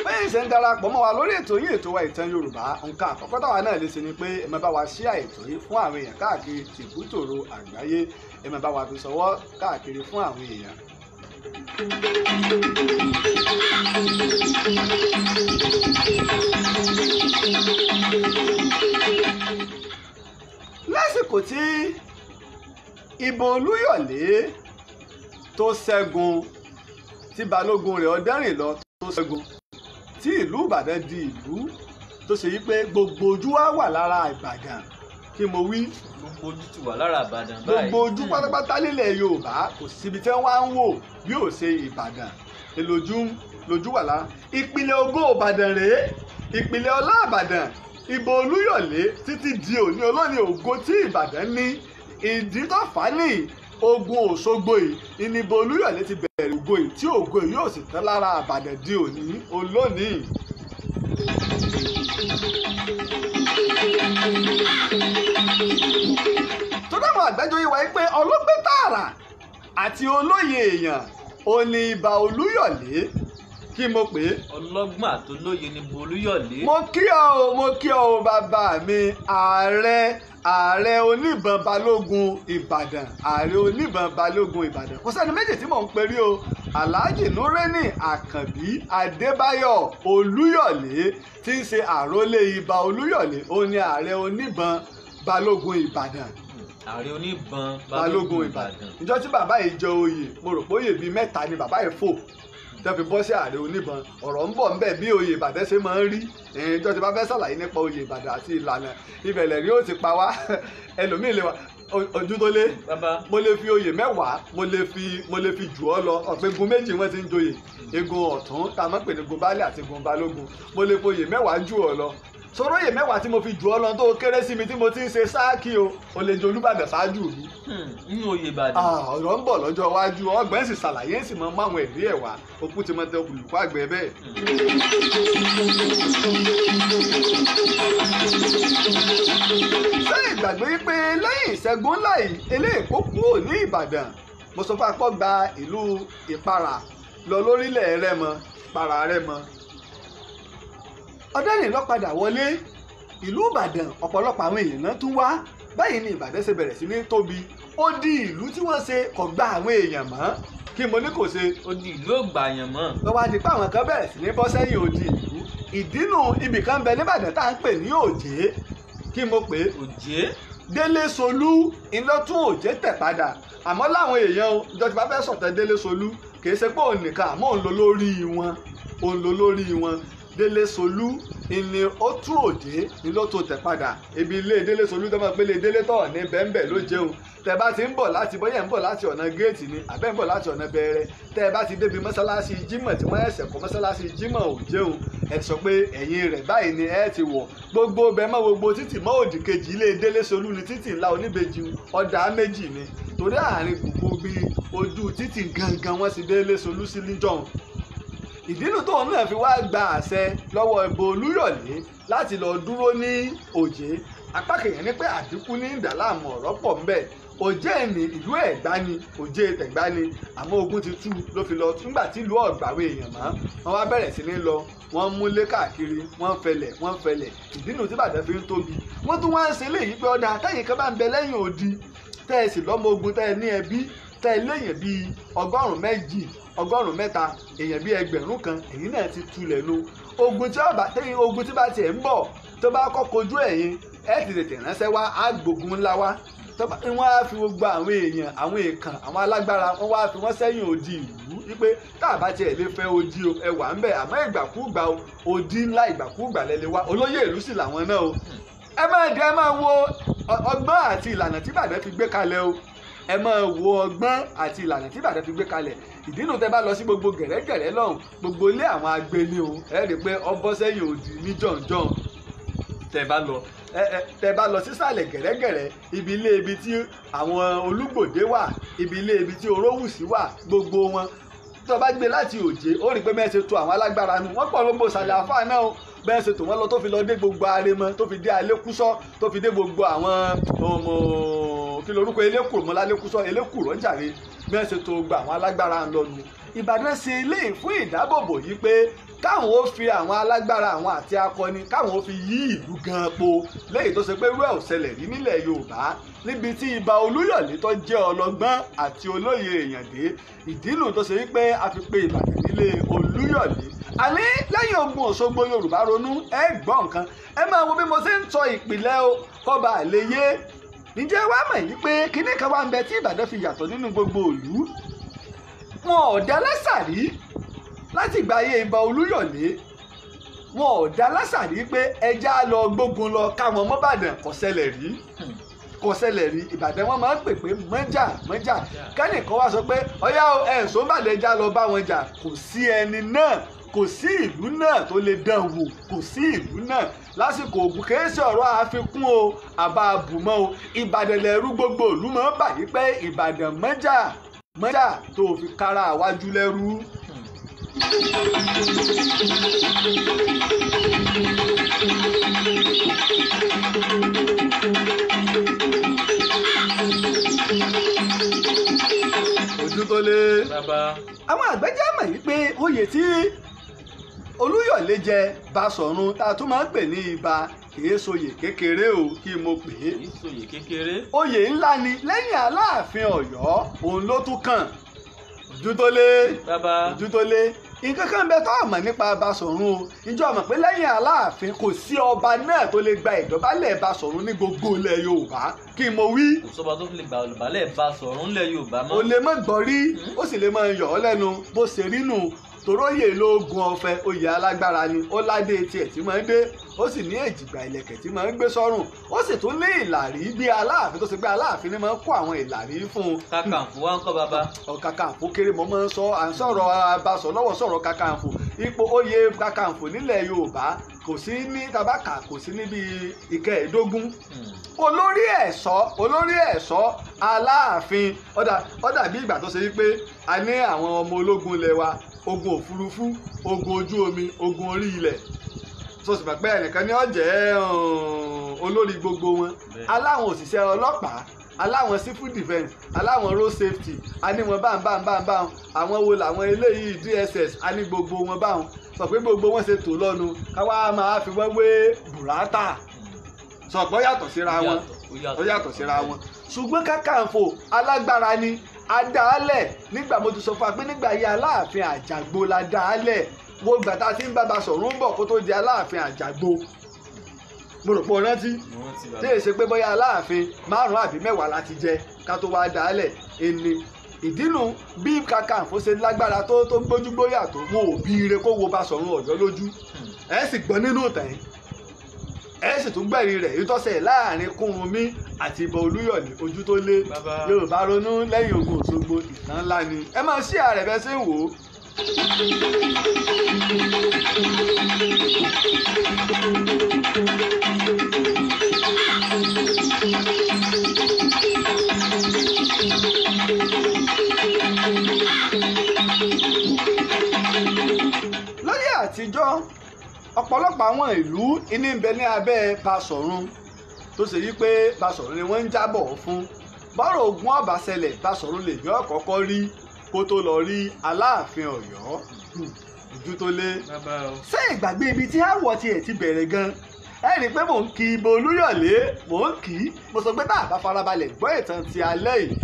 bẹ́ẹ̀ ṣe ń darapọ̀ mọ́ wa lórí ètò yìí ètò wa ìtàn Yorùbá nǹkan àkọ́kọ́ táwa náà lè ṣe ni pé ẹ máa bá wa share ètò yìí fún àwọn èèyàn káàkiri tìbútòrò àgbáyé ẹ máa bá wa fi ṣọwọ́ káàkiri fún àwọn èèyàn. lásìkò tí ìbò Olúyọ̀lé tó ṣẹ́gun tí balógun rẹ̀ Ọ̀dẹ́rìnlọ tó ṣẹ́gun tí ìlú Ìbàdàn di ìlú tó ṣe yí pé gbogbo ojú wa wà lára Ìbàdàn kí mo wí. gbogbo ojú ti wà lára Ìbàdàn báyìí. gbogbo ojú pátápátá nílẹ̀ Yorùbá kò síbi tí wọ́n wá ń wò bí ó ṣe Ìbàdàn lójú wà lára. ìpìlẹ̀ ògo Ìbàdàn rèé ìpìlẹ̀ ọlá Ìbàdàn ìbò Olúyọ̀lé títí di òní olónìí ògo tí Ìbàdàn ní ìdí tó fà á ní ogun Òṣogbo yìí ìnìbò Olúyọ̀lé ti bẹ̀rẹ̀ ògo yìí tí ògo yìí yóò sì tán lára Ìbàdàn di òní olónìí. tó dáwọn àgbájọ yìí wáyé pé ọlọ́gbẹ́ tààrà àti olóye èèyàn ò ní ìbà Olúyọ̀lé kí mo pè é. ọlọ́gbọ́n àtolóye ni Olúyọ̀lé. mo kí ọ o bàbá mi ààrẹ oníbọn balógun Ìbàdàn kò sẹ́ni méjì tí mò ń perí o Alhaji Nureni Àkànbí Adébáyọ̀ Olúyọ̀lé tí ń ṣe àrólé ìbà Olúyọ̀lé ó ní ààrẹ oníbọn balógun Ìbàdàn. ààrẹ oníbọn balógun Ìbàdàn. ìjọ tí bàbá yìí jẹ oyè mo rò pé oyè bíi 3 ni bàbá yìí fò tẹ́ fi bọ́ sí ààrẹ oníbọn ọ̀rọ̀ ń bọ̀ ńbẹ̀ bí oyè Ìbàdàn ṣe máa ń rí ìjọ tí bá fẹ́ ṣàlàyé nípa oyè Ìbàdàn àti ìlànà ìbẹ̀lẹ̀ rí ó ti pa wá ẹlòmíì lè wà ojú tó lé mo lè fi oyè 10 mo lè fi jù ọ́ lọ ọ̀pẹ egun méjì wọ́n ti ń joyè egun ọ̀tún tá a máa ń pè ní egun baálé àti egun balógun mo lè fi oyè 10 jù ọ́ lọ sọ̀rọ̀ oyè 10 tí mo fi jù ọ́ lọ tó kéré sí mi tí mo ti ń ṣe sáàkì o lè jẹ Olúbàdàn ṣáájú mi. nínú oyè Ìbàdàn. ọ̀rọ̀ ń bọ̀ lọ́jọ́ iwájú ọgbẹ́n sì ṣàlàyé sì mọ máwọn ẹ̀rí ẹ̀ wá okú ti mọ tẹ olùkọ́ àgbẹ̀ bẹ́ẹ̀. sẹ́yìn ìgbàgbé pé lẹ́yìn ìṣẹ́gun ńlá yìí eléèkó kúrò ní Ìbàdàn mo sọ fún apọ́ gba ìlú Ìparà lọ lórílẹ̀ Rẹ́mọ Ìparà Rẹ́mọ. Ọ̀dẹ́rìnlọ padà wọlé ìlú Ìbàdàn ọ̀pọ̀lọpọ̀ àwọn èèyàn náà tún wá báyìí ni Ìbàdàn ṣe bẹ̀rẹ̀ sí ní tóbi ó di ìlú tí wọ́n ṣe kò gba àwọn èèyàn mọ́ kí mo ní kò ṣe. ó di ìlú ògbàyàn mọ́. lọ́wọ́ adi pé àwọn kan bẹ̀rẹ̀ sí ní bọ́ sẹ́yìn odi ìlú ìdínú ibì kan bẹ nìbàdàn tá à ń pè ní Òjé kí mo pè é. Òjé. Délé Solú ìlọ́tún Òjé tẹ̀ padà àmọ́ láwọn èèyàn ìjọ tí bá fẹ́ sọ̀tẹ̀ Délé Solú kì í ṣe pé òun nìkan àmọ́ òun ló lórí wọn Délé Solú ìní ó tún Òjé ní ló tó tẹ̀ padà ibi ilé Délé Solú tó máa gbélé Délé tọ̀ ní bẹ́ńbẹ́ ló jẹun tẹ́ bá ti ń bọ̀ láti bóyá ń bọ̀ láti ọ̀nà géètì ni àbẹ́ ń bọ̀ láti ọ̀nà bẹ̀rẹ̀ tẹ́ bá ti débi mọ́sálásí Jímọ̀ tí wọ́n ẹ̀sẹ̀ kọ́ mọ́sálásí Jímọ̀ Òjéun ẹ sọ pé ẹ̀yìn rẹ̀ báyìí ni ẹ ti wọ̀ gbogbo bẹ́ẹ̀ mọ́ gbogbo títì mọ́ òdì kejì ilé Délé Solú ni títì ńlá Oníbejì ọ̀dà méjì ni torí àárín gbogbo bí ojú títì gangan wọ́n sì Délé Solú sí níjọ́un ìdínú tóun náà fi wá gba àṣẹ lọ́wọ́ Ìbà Olúyọ̀lé láti lọ dúró ní Òjé apá kèèyàn ní pé àdínkù ní ìdàlámù ọ̀rọ̀ pọ̀ ńbẹ̀ Òjé ní ìlú Ẹ̀gbá ni Òjé tẹ̀gbá ni àmọ́ ogun ti tú ló fi lọ nígbà tí ìlú ọ̀gbàwé èèyàn mọ́ wọ́n wá bẹ̀rẹ̀ sí ní lọ wọ́n múlé káàkiri wọ́n fẹlẹ̀ ìdínú tí Ìbàdàn fi ń tóbi wọ́n tún wá ń ṣe léyìí pé ọ̀dà táyìn kan bá ń bẹ lẹ́yìn odi tẹ́ ẹ sì lọ́mọ ogun tẹ́ ẹ ní ẹbí tẹ́ ẹ léèyàn bíi 200 100 èèyàn bíi 1000 kan èyí náà ti tulẹ̀ nu ogun tí bá tiẹ̀ ń bọ̀ tó bá kọ́ kojú ẹ̀yin ẹ ti tètè ránṣẹ́ wá àgbògun ńlá wá wọ́n á fi gbogbo àwọn èèyàn àwọn èèkàn àwọn alágbára wọ́n wá fi wọ́n sẹ́yìn odi ìlú wípé tá a bá tiẹ̀ lè fẹ́ odi o ẹ wà ń bẹ̀ àmọ́ ìgbàkúgbà odi ńlá ìgbàkúgbà lẹ́lẹ́ wá olóyè ìlú sì làwọn náà o ẹ máa wo ọgbọ́n àti ìlànà tí Ìbàdàn fi gbé kalẹ̀ o ẹ máa wo ọgbọ́n àti ìlànà tí Ìbàdàn fi gbé kalẹ̀ ìdínú tẹ bá lọ sí gbogbo gẹ̀rẹ́gẹ̀rẹ́ lọ́hùn gbogbo ilé àwọn agbeni o ẹ rí i pé ọ bọ́ sẹ́yìn odi ní jọ̀ǹjọ̀ǹ tẹ bá lọ sísàlẹ̀ gẹ̀rẹ́gẹ̀rẹ́ ibi tí àwọn Olúgbòde wà ibi tí Orówùsì wà gbogbo wọn tó bá gbé láti Òjé ó rí i pé bẹ́ẹ̀ ṣe tò àwọn alágbára nu wọ́n pọ̀ gbogbo ìsàlẹ̀ àfáà náà o bẹ́ẹ̀ ṣe tò wọ́n lọ tó fi lọ dé gbogbo Arẹmọ tó fi dé Alékúsọ́ tó fi dé gbogbo àwọn kí lorúkọ Elékùrọ́ mọ́lá Alékúsọ́ Elékùrọ́ jàre bẹ́ẹ̀ ṣe tò gba àwọn alágbára ń lọ nu Ìbàdàn ṣe eléyìí fún ìdábòbò yìí pé káwọn ó fi àwọn alágbára àwọn àti akọni káwọn ó fi yí ìlú gan po lẹ́yìn tó ṣe pé rú ẹ̀ ò ṣẹlẹ̀ rí nílẹ̀ Yorùbá níbi tí Ìbà Olúyọ̀lé tó jẹ́ ọlọ́gbọ́n àti olóye èèyàn dé ìdínú tó ṣe wípé a fi pe Ìbàdàn nílé Olúyọ̀lé àní lẹ́yìn ogun Òṣogbo Yorùbá ronú ẹ gbọ́ nǹkan ẹ máa wo bí mo ṣe ń tọ ìpìlẹ̀ o kọba àlẹyé ǹjẹ́ wàá mọ̀ yìí pé kíní kan wà ń bẹ tí Ìbàdàn fi yàtọ̀ nínú gbogbo ìlú wọn ò dá lásàrí láti ìgbà ayé Ìbà Olúyọ̀lé wọn ò dá lásàrí pé ẹja lọ gbógun lọ káwọn mọ́bàdàn kò ṣẹlẹ̀ rí Ìbàdàn wọn máa ń pè pé mọ́jà kẹ́nìkan wá sọ pé ọ̀yá ẹ̀sùn Ìbàdàn ẹja lọ bá wọn jà kò sí ẹni náà kò sí ìlú náà tó lè dán wò kò sí ìlú náà lásìkò Ògún kìí ṣe ọ̀rọ̀ àfikún o àbá àbùmọ́ o Ìbàdàn lẹ́rú gbogbo ìlú máa ń bà yí pé Ìbàdàn mọ́jà tó fi kára àwájú lẹ́rú. Ojú tó lé àwọn àgbẹ̀jẹ̀ mọ̀ yìí pé oyè tí Olúyọ̀lé jẹ Basọ̀run tá a tún máa ń pè ní Ìbà kìí soyè kékeré o kí mo pè é. kìí soyè kékeré. oyè ńlá ni lẹ́yìn Aláàfin Ọ̀yọ́ òun ló tún kàn. Ojú tó lé ojú tó lé nǹkan kan bẹ tó àmọ́ nípa Basọ̀run o ìjọ àmọ́ pé lẹ́yìn Aláàfin kò sí ọba náà tó lè gba ìdọ̀bálẹ̀ Basọ̀run ní gbogbo ilẹ̀ Yorùbá kí mo wí. kò sọ́ba tó fi lè gba ìdọ̀bálẹ̀ Basọ̀run ńlẹ̀ Yorùbá mọ́. o lè má gbọ́ rí ó sì lè má yọ̀ ọ́ lẹ́nu bó ṣe rí nù toróyè lóògùn ọ̀fẹ́ oyè alágbára ni ó ládé tiẹ̀ tí máa ń dé ó sì ní èjìgbà ìlẹ̀kẹ̀ tí máa ń gbé sọ́rùn ó sì tún ní ìlàrí bí Aláàfin tó ṣe pé Aláàfin ni máa ń kó àwọn ìlàrí fún un. Kàkànfò wa ń kọ́ bàbá. Kàkànfò kéré mọ́ máa ń sọ à ń sọ̀rọ̀ Abasọ̀ lọ́wọ́ sọ̀rọ̀ Kàkànfò ipò oyè Kàkànfò nílẹ̀ Yorùbá kò sí ní tabaka kò sí níbi ìkẹẹ̀ẹ́dógún olórí ẹ̀ṣọ́ Aláàfin ó dàbí ìgbà tó ṣe wípé a ní àwọn ọmọ ológun ilẹ̀ wa ogun òfurufú ogun ojú omi ogun orí ilẹ̀ tó sì pẹ́ ẹnìkan ní ó jẹ́ olórí gbogbo wọn aláwọn òṣìṣẹ́ ọlọ́pàá aláwọn civil defence aláwọn road safety a ní wọn báwọn àwọn wo làwọn eléyìí DSS a ní gbogbo wọn báwọn sọ pé gbogbo wọn ṣe tò lọ́nu káwá máa fi wọ́n wé bùrátà sọ̀pọ̀ yàtọ̀ síra wọn ṣùgbọ́n Kàkànfò alágbára ni adálẹ̀ nígbà mo ti sọ fún wa pé nígbà yẹ Aláàfin Àjàgbó la dálẹ̀ wo gbàtà tí ń bá Basọ̀run bọ̀ kó tó di Aláàfin Àjàgbó mo rò pé o rántí tí èsè pé bóyá Aláàfin 5 àbí 10 láti jẹ ká tó wá dálẹ̀ ẹni ìdínú bí Kàkànfò ṣe lágbára tó gbójúgbóyà tó wọn ò bí ire kó wo Basọ̀run Ọ̀yọ́ lójú ẹ sì gbọ́ nínú ìtàn ẹ sì tún gbẹ̀rí rẹ̀ ìtọ́sẹ̀ láàrin Kúrúnmí àti Ìbà Olúyọ̀lé ojú tó lé Yorùbá ronú lẹ́yìn ogun Òṣogbo ìtàn ńlá ni ẹ máa ṣí ààrẹ bẹ́ẹ̀ ṣe ń wò ó lóyè àtijọ́ ọ̀pọ̀lọpọ̀ àwọn ìlú iní ń bẹ ní abẹ́ Basọ̀run tó ṣe yí pé Basọ̀run ni wọ́n ń jábọ̀ fún bọ́rọ̀ ogun ọba ṣẹlẹ̀ Basọ̀run lè yọ ọ̀kọ́kọ́ rí kó tó lọ rí Aláàfin Ọ̀yọ́ ojú tó lé. ṣé ìgbàgbé ibi tí àwọ̀ tiẹ̀ ti bẹ̀rẹ̀ gan ẹ rí i pé mò ń kí ibo Olúyọ̀lé mò ń kí mo sọ pé tá a bá farabalẹ̀ gbọ́ ìtàn ti alẹ́ yìí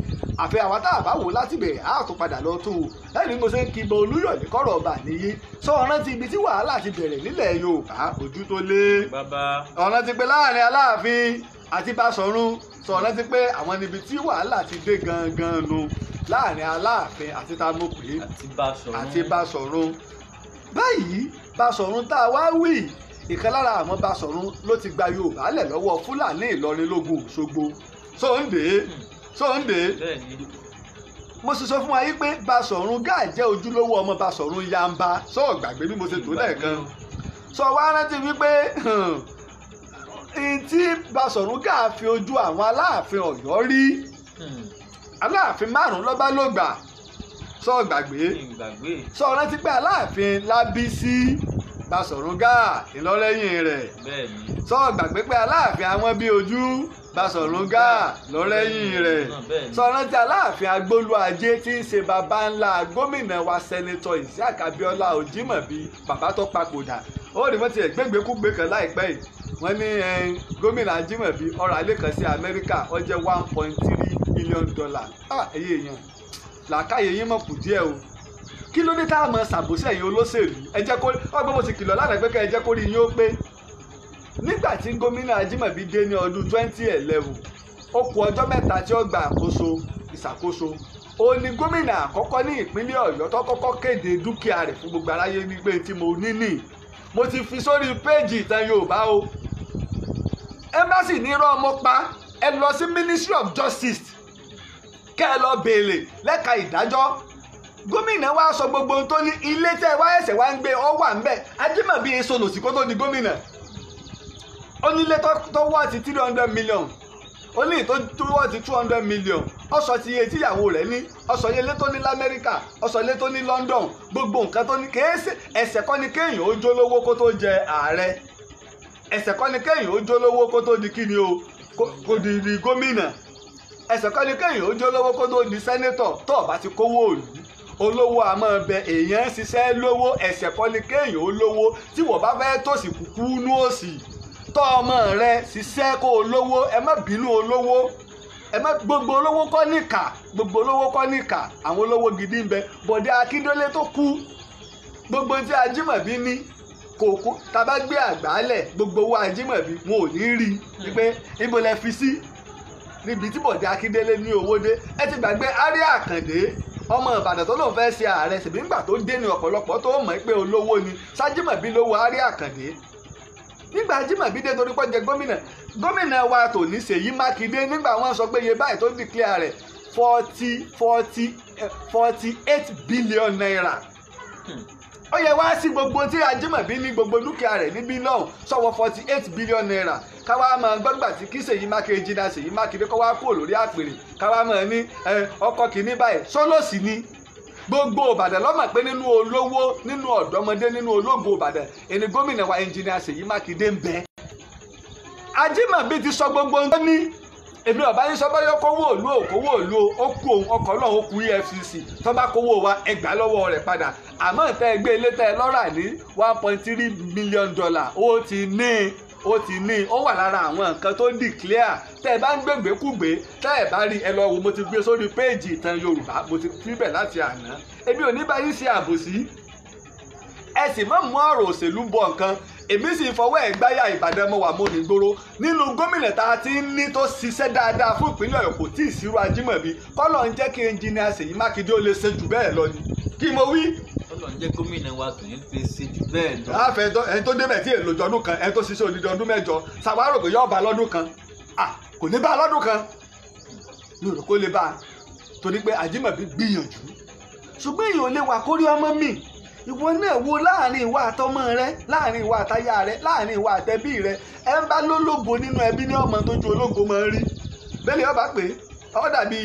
àfi àwọn tá a bá wò láti bẹ̀rẹ̀ á tún padà lọ tún un ẹni mo ṣe ń kí ibo Olúyọ̀lé kọ́rọ̀ ọba níyí sọ ọ̀ràn ti ibi tí wàhálà ti bẹ̀rẹ̀ nílẹ̀ Yorùbá ojú tó lé. ọ̀ràn ti pé láàrin Aláàfin àti Basọ̀run sọ ọ̀ràn ti pé àwọn níbi tí wàhálà ti dé gangan nu láàrin Aláàfin àti tamopè àti Basọ̀run. báyìí Basọ̀run tá a wá wí ìkan lára àwọn Basọ̀run ló ti gba Yorùbá lẹ̀ lọ́wọ́ Fúlàní Ìlọrin lógun Òṣogbo Sóńdè mo sì sọ fún wa yí pé Basọ̀run Gáà jẹ́ ojúlówó ọmọ Basọ̀run Yamba sọ gbàgbé bí mo ṣe tó lẹ́ẹ̀kan sọ wá rántí wípé tí Basọ̀run Gáà fi ojú àwọn Aláàfin Ọ̀yọ́ rí Aláàfin márùn-ún ló bá lò gbà sọ gbàgbé sọ rántí pé Aláàfin Lábísí Basọ̀run Gáà ìlọrẹ́yìn rẹ̀ sọ gbàgbé pé Aláàfin àwọn bí ojú Basọ̀run Gáà lọ́rẹ́yìn rẹ̀ sọ rántí Aláàfin Agbólúajé tí ń ṣe baba ńlá gómìnà wa sẹ́nitọ̀ Isiaq Abíọ́lá Òjímọ̀bí bàbá tó papòdà ó rí wọ́n ti ẹ̀gbẹ́gbẹ́kúgbé kan láìpẹ́ yìí wọ́n ní gómìnà Ajímọ̀bí ọrọ̀ alẹ́ kan sí Amẹ́ríkà ó jẹ́ $1.3 billion ẹ̀yẹ èèyàn làákàyè yín mọ̀ kù díẹ̀ o kí ló dé tá a mọ̀ ṣàbòsí ẹ̀yin olóṣèlú ẹ jẹ́ kó ọgbọ́n mo ti kìlọ̀ lánàá pé kẹ́ ẹ jẹ́ kó rí yín ó pé nígbà tí gómìnà Ajímọ̀bí dé ní ọdún 2011 ó kù ọjọ́ mẹ́ta tí ó gba ìṣàkóso ó ní gómìnà àkọ́kọ́ ní ìpínlẹ̀ Ọ̀yọ́ tó kọ́kọ́ kéde dúkìá rẹ̀ fún gbogbo aráyé wípé tí mo ní nì mo ti fi sórí péèjì ìtàn Yorùbá o ẹ́mbásì ní irọ́ ọmọ pa ẹ lọ sí Ministry of Justice kẹ́ ẹ lọ béèrè lẹ́ka ìdájọ́ gómìnà wa sọ gbogbo ohun tó ní ilé tẹ́ wá ẹ̀sẹ̀ wá ń gbé ọ wà ń bẹ̀ Ajímọ̀bí èso lòsì kó tó di gómìnà ó nílé tó wọ́ ti 300 million ó ní tó wọ́ ti 200 million ó sọ ti iye tíyàwó rẹ̀ ní ó sọ ilé tó ní lamẹ́ríkà ó sọ ilé tó ní London gbogbo nǹkan tó ní kéésì ẹ̀ṣẹ̀ kọ́ ni kéèyàn ó jólówó kó tó jẹ ààrẹ ẹ̀ṣẹ̀ kọ́ ni kéèyàn ó jólówó kó tó di kíni o kó di gómìnà ẹ̀ṣẹ̀ kọ́ ni kéèyàn ó jólówó kó tó di sẹ́nétọ̀ tó bá ti kówó òlù olówó àmọ́ bẹ èèyàn ṣiṣẹ́ lówó ẹ̀ṣẹ̀ kọ́ ni kéèyàn ó lówó tí wọ́n bá fẹ́ tòsí kúkú nú òsì tọ́ ọmọ rẹ ṣiṣẹ́ kó o lówó ẹ má bínú olówó ẹ má gbogbo olówó kọ́ níkà gbogbo olówó kọ́ níkà àwọn olówó gidi ń bẹ Bọ̀dé Akíndélé tó kú gbogbo tí Ajímọ̀bí ní kò kú tàbá gbé àgbálẹ̀ gbogbo owó Ajímọ̀bí wọn ò ní rí i pé ibo lẹ fi sí níbi tí Bọ̀dé Akíndélé ní owó dé ẹ ti gbàgbé Àríà Àkàndé ọmọ Ìbàdàn tó lóun fẹ́ ṣe ààrẹ ṣèbí ńgbà tó dé ní ọ̀pọ̀lọpọ̀ tó mọ̀ pé olówó ni Sájímọ̀bí lówó Àríà Àkàndé nígbà Ajímọ̀bí dé torí pọ́ jẹ gómìnà wa tò ní Ṣèyí Mákindé nígbà wọ́n sọ pé iye báyìí tó declare rẹ̀ 48 billion naira ó yẹ wá sí gbogbo tí Ajímọ̀bí ní gbogbo dúkìá rẹ̀ níbí náà sọ̀wọ́ 48 billion naira káwá máa gbọ́gbà tí kí Ṣèyí Mákindé jìnnà Ṣèyí Mákindé kọ́ wá kúrò lórí àpèrè káwá máa ní ọkọ̀ kìíní báyìí sọ́lọ́sì ni gbogbo Ìbàdàn lọ́mọ̀ pé nínú olówó nínú ọ̀dọ́mọdé nínú ológo Ìbàdàn ẹni gómìnà wa ẹnjìnìà Ṣèyí Mákindé ń bẹ. Ajímọ̀bí ti sọ gbogbo ohun tó ní èmi ọ̀bá yín sọ báyọ̀ kówó òlu òkówó òlu ó kú òun ọkọ̀ náà ó kú EFCC tó bá kówó wa ẹgbà lọ́wọ́ rẹ̀ padà àmọ́ ìtẹ́ ẹgbẹ́ ilé tẹ́ ẹ lọ́rà ní $1.3 million ó ti ní ó wà lára àwọn nǹkan tó declare tẹ́ ẹ bá ń gbègbèkúgbè tẹ́ ẹ bá rí ẹ lọ wo mo ti gbé sórí péèjì ìtàn Yorùbá mo ti fi bẹ̀ láti àná èmi ò ní bá yín ṣe àbòsí ẹ sì má mú ọ̀rọ̀ òṣèlú bọ̀ nǹkan èmi sì fọwọ́ ẹ̀ gbáyà Ìbàdàn mọ́ wà mọ́ nígboro nínú gómìnà tá a ti ń ní tó ṣiṣẹ́ dáadáa fún ìpínlẹ̀ Ọ̀yọ́ kò tí ì sírú Ajímọ̀bí kọ́lọ̀ ń jẹ́ kí ẹnjìnìà Ṣèyí Mákindé ó lè ṣe jù bẹ́ẹ̀ lọ ni kí mo wí. kọ́lọ̀ ń jẹ́ gómìnà wa tò ní fi ṣe jù bẹ́ẹ̀ lọ. láàfẹ́ ẹni tó débẹ̀ tí èlò ọdún kan ẹni tó ṣiṣẹ́ odidi ọdún mẹ́jọ ṣàwárò pé yóò bá lọ́dún kan kò ní bá lọ́dún kan mi ò rò kó lè bá torí pé Ajímọ̀bí gbìyànjú ṣùgbọ́n èèyàn ò lè wà kórí ọmọ mi. Ìwọ náà wo láàrin ìwà àtọmọ rẹ, láàrin ìwà àtaya rẹ, láàrin ìwà àtẹbí rẹ, ẹ ń bá lólógo nínú ẹbí ní ọmọ tó ju ológo máa ń rí. Bẹ́ẹ̀ni ọba pé ọ dàbí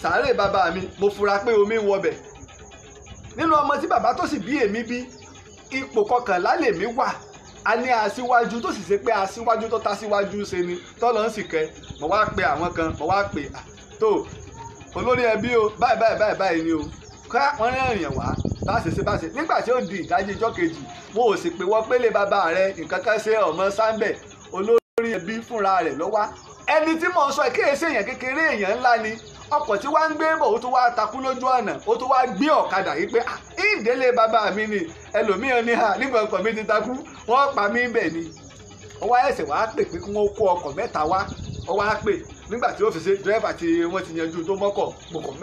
sàárè bàbá mi, mo fura pé omi ń wọbẹ̀. Nínú ọmọ tí bàbá tó sì bí èmi bí, ipò 11 lèmi wà. A ní aṣíwájú tó sì ṣe pé aṣíwájú tó ta síwájú ṣe ni tọ́lọ́ ń sì kẹ́. Mo wá pe àwọn kan, mo wá pe tó olórí ẹbí o, báyìí ni o, ká wọ́n rẹ́rìn wá bá ṣe nígbà tí ó di ìdájí ijọ́ kejì, mo ò sì pé wọ́n pélé bàbá rẹ nǹkan kan ṣe ọmọ sáńbẹ̀, olórí ẹbí fúnra rẹ̀ lọ́wọ́. Ẹni tí mò ń sọ ìkéyèsí èèyàn kékeré èèyàn ńlá ni, ọkọ̀ tí wàá ń gbé bọ̀ ó tún wá takú lójú ọ̀nà, ó tún wá gbé ọ̀kadà yìí pé ìdílé bàbá mi ni, ẹlòmíràn ní nígbà ọkọ̀ mi ti takú wọ́n pa mí bẹ̀ ni. Ọwọ́ ẹsẹ̀ wàá pè pé kí wọ́n kó ọkọ̀ 3 wá, ọwọ́ á pè nígbà tí ó fi ṣe dírẹ́fà tí wọ́n ti yanjú tó mọ́kọ̀ gbọ̀kọ̀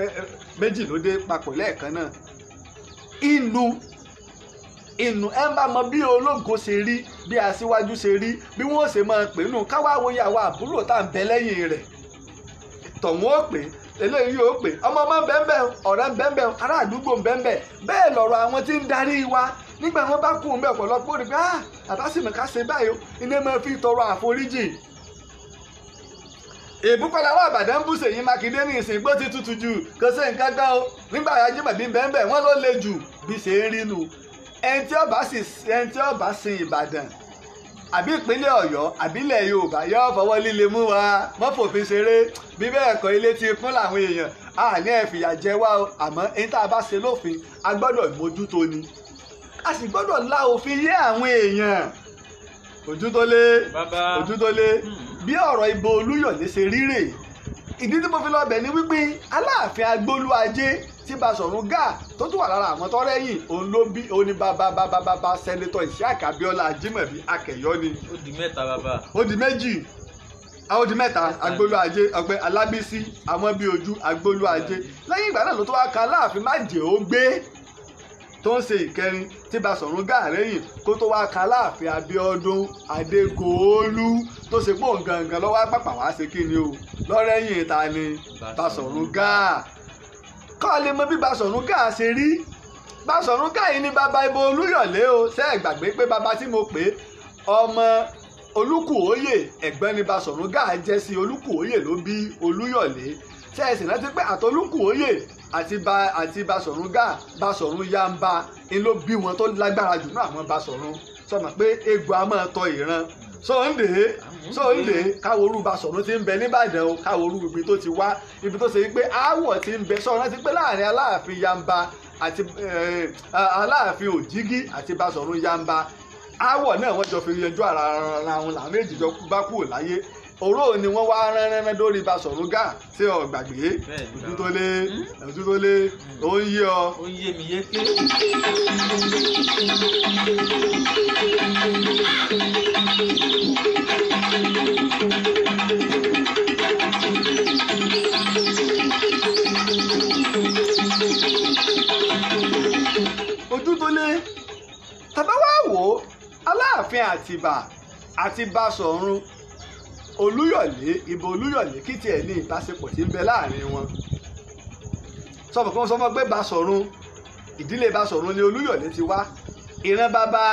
2 ló dé papọ̀ lẹ́ẹ̀kan náà. Inú ẹ ń bá mọ bí ológo ṣe rí, bí aṣíwájú ṣe rí, bí wọ́n ṣe máa pè nù káwá wo ìyàwó àbúrò tá à ń bẹ lẹ́yìn rẹ̀. Tọ̀hún ó pè, eléyìí yóò pè, ọmọ bẹ́ẹ̀ ọ̀rẹ́ bẹ́ẹ̀ ará àdúgbò bẹ́ẹ̀. Bẹ́ẹ̀ lọ̀rọ̀ àwọn tí ń darí wa nígbà wọn bá kú ọ̀pọ̀lọpọ̀ rí pé àbásìmọ̀ ká ṣe báyìí iná máa fi tọrọ àforíjì. Ìbúpadà wà Ìbàdàn bú Ṣèyí Mákindé ní ìsìn gbó ti tutù jù kò sí nǹkan kan o nígbà Ajímọ̀bí bẹ́ẹ̀ wọ́n ló le jù bí ṣe ń rí nu. Ẹni tí ó bá sin Ìbàdàn àbí ìpínlẹ̀ Ọ̀yọ́ àbílẹ̀ Yorùbá yóò fọwọ́ líle mú wa mọ́ fòfin ṣeré bí bẹ́ẹ̀ kọ́ ilé ti kún làwọn èèyàn àní ẹ̀fìyà jẹ wá o. Àmọ́ ẹni tá a bá ṣe lófin a gbọ́dọ̀ mójútó ni, a sì gbọ́dọ̀ la òfin yé àwọn èèyàn. Ojútólé bí ọ̀rọ̀ ìbò Olúyọ̀lé ṣe ríre. Ìdí tí mo fi lọ bẹ̀ ni wípé Aláàfin Agbólúajé tí Basọ̀rún Gáà tó tún wà lára àwọn tọ́rẹ́yìn òun ló bí oní bàbá sẹ́nitọ̀ Isiaq Abíọ́lá Ajímọ̀bí Akẹ̀yọ́ ni. Ó di 3 bàbá. Ó di 2. Ó di 3 Agbólúajé ọgbẹ́ Alábísí àwọn bíi ojú Agbólúajé. Lẹ́yìn ìgbà náà ló tó wá kan Aláàfin Májèógbé tó ń ṣe ìkẹrin tí Basọ̀rún Gáà rẹ́yìn kó tó wá kan Aláàfin Abíọ́dún Adégòólú tó ṣe pọ̀ gangan lọ́wọ́ pàpà wá ṣe kí ni o lọ́rẹ́yìn ta ni Basọ̀rún Gáà. Kọ́ lè mọ bí Basọ̀rún Gáà ṣe rí. Basọ̀rún Gáà yìí ni bàbá ìbò Olúyọ̀lé o. Ṣé ẹ gbàgbé pé bàbá tí mo pè ọmọ Olúkùóyè ẹ̀gbọ́n ni Basọ̀rún Gáà jẹ́ sí Olúkùóyè ló bí Olúyọ̀lé. Ṣé ẹ sì rántí pé àtolúkùóyè àti Basọ̀rún Gáà Basọ̀rún Yamba ń ló bí wọn tó lágbára jù náà àwọn Basọ̀rún. Sọmọ pé egbò a máa tọ ìran. Sóńdè káworú Basọ̀rún ti ń bẹ nìbàdàn o, káworú ibi tó ti wá, ibi tó ṣe pé aáwọ̀ ti ń bẹ sọ̀rọ̀ ti pé láàrin Aláàfin Yamba àti Aláàfin Òjìgí àti Basọ̀rún Yamba aáwọ̀ náà wọ́n jọ fi yanjú ara wọn làwọn méjì jọ bá kúrò láyé. Òró ni wọ́n wá rẹ́rẹ́rẹ́ lórí Basọ̀rún Gáà tí ó gbàgbé. Ojútólé ó ń yé ọ. Ó ń yé mi yéké. Ojútólé tàbá wá wò Aláàfin Àtìbà àti Basọ̀rún Olúyọ̀lé ìbò Olúyọ̀lé kí tiẹ̀ ní ìbáṣepọ̀ tí ń bẹ láàrin wọn. Sọmọ kan sọmọ pé Basọ̀rún ìdílé Basọ̀rún ni Olúyọ̀lé ti wá. Ìran bàbá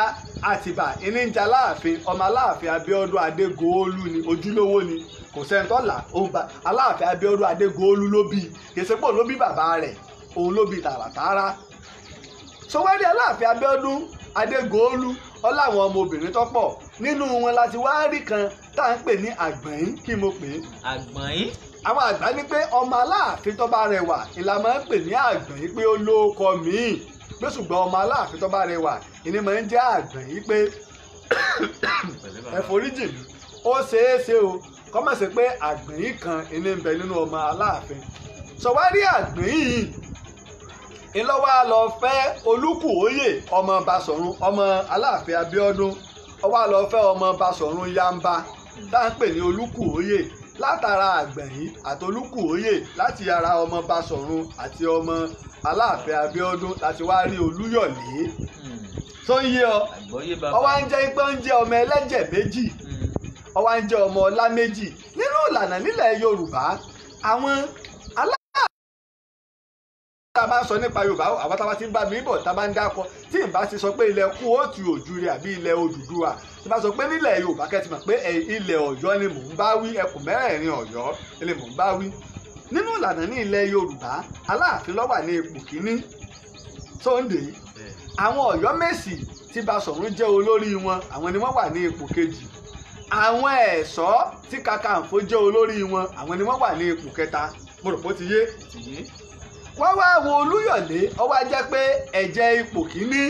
Àtìbà ìníjà Aláàfin ọmọ Aláàfin Abíọ́dún Adégòólú ni, ojúlówó ni, kò sẹ́ńtọ́là. Aláàfin Abíọ́dún Adégòólú ló bí, kèsèpò ló bí bàbá rẹ̀, òun ló bí tààràtààrà. Sọwádìí Aláàfin Abíọ́dún Adégòólú ọláwọn ọmọbìnrin tó pọ̀ nínú wọn láti wá rí kan tá à ń pè ní Àgbọ̀nyín. Kí mo pè é? Àgbọ̀nyín. Àwọn àgbà ní pé ọmọ Aláàfin tó bá rẹwà ìlà máa ń pè ní Àgbọ̀nyín pé ó lóko míì, pé ṣùgbọ́n ọmọ Aláàfin tó bá rẹwà ìní máa ń jẹ́ Àgbọ̀nyín pé ẹ foríjì mi ó ṣeéṣe o kọ́ mọ̀ sí pé Àgbọ̀nyín kan ìní ń bẹ nínú ọmọ Aláàfin. Sọ̀wárí Àgbọ̀nyín yìí ìlọ́wọ́ lọ fẹ́ Olúkùóyè ọmọ Basọ̀rún ọmọ Aláàfin Abíọ́dún, ó wá lọ fẹ́ ọmọ Basọ̀rún Yamba tá à ń pè ní Olúkùóyè. Látara Àgbọ̀nyín àti Olúkùóyè láti ara ọmọ Basọ̀rún àti ọmọ Aláàfin Abíọ́dún láti wá rí Olúyọ̀lé. Tó ń yé ọ, ó wá ń jẹ́ pé ó ń jẹ́ ọmọ ẹlẹ́jẹ̀ méjì, ó wá ń jẹ́ ọmọ ọlá méjì. Nínú ìlànà nílẹ̀ Yorùbá àwọn tá a bá ń sọ nípa Yorùbá àwọn tá a bá ti ń bá mi bọ̀ tá a bá ń dákọ tí n bá ti sọ pé ilẹ̀ Kóòtù Òjúre àbí ilẹ̀ Odùduwà tí bá sọ pé nílẹ̀ Yorùbá kẹ́ ti mọ̀ pé ilẹ̀ Ọ̀yọ́ ni mò ń bá wí ẹkùn mẹ́rẹ̀ẹ̀rin Ọ̀yọ́ ni mò ń bá wí. nínú ìlànà ní ilẹ̀ Yorùbá Aláàfin ló wà ní ipò kíní Sunday àwọn Ọ̀yọ́mèsì tí Basọ̀rún jẹ́ olórí wọn àwọn ni wọ́n wà ní ipò kejì àwọn Ẹ̀ṣọ́ tí Kakanfò jẹ́ olórí wọn àwọn ni wọ́n wà ní ipò kẹta mo rò pé ó ti yé wọ́n wá wo Olúyọ̀lé ó wá jẹ́ pé ẹ̀jẹ̀ ipò kíní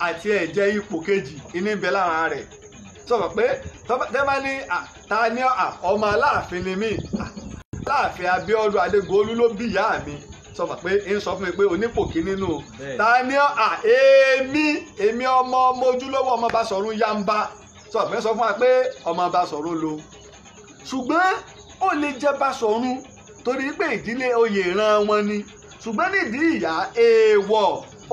àti ẹ̀jẹ̀ ipò kejì ní ń bẹ lára rẹ̀ sọ̀rọ̀ pé tẹ́lẹ̀ ní ta ni ọmọ Aláàfin ni mí Aláàfin Abíọ́dún Adégoolú ló bí ìyá mi sọ̀rọ̀ pé ń sọ fún mi pé onípò kíní nù ta ni èmi ọmọ ojúlówó ọmọ Basọ̀rún Yamba sọ̀rọ̀ pé sọ fún wa pé ọmọ Basọ̀rún lo ṣùgbọ́n ó lè jẹ́ Basọ̀rún torí pé ìdílé oyè ìran wọn ni ṣùgbọ́n nídìí ìyá èèwọ̀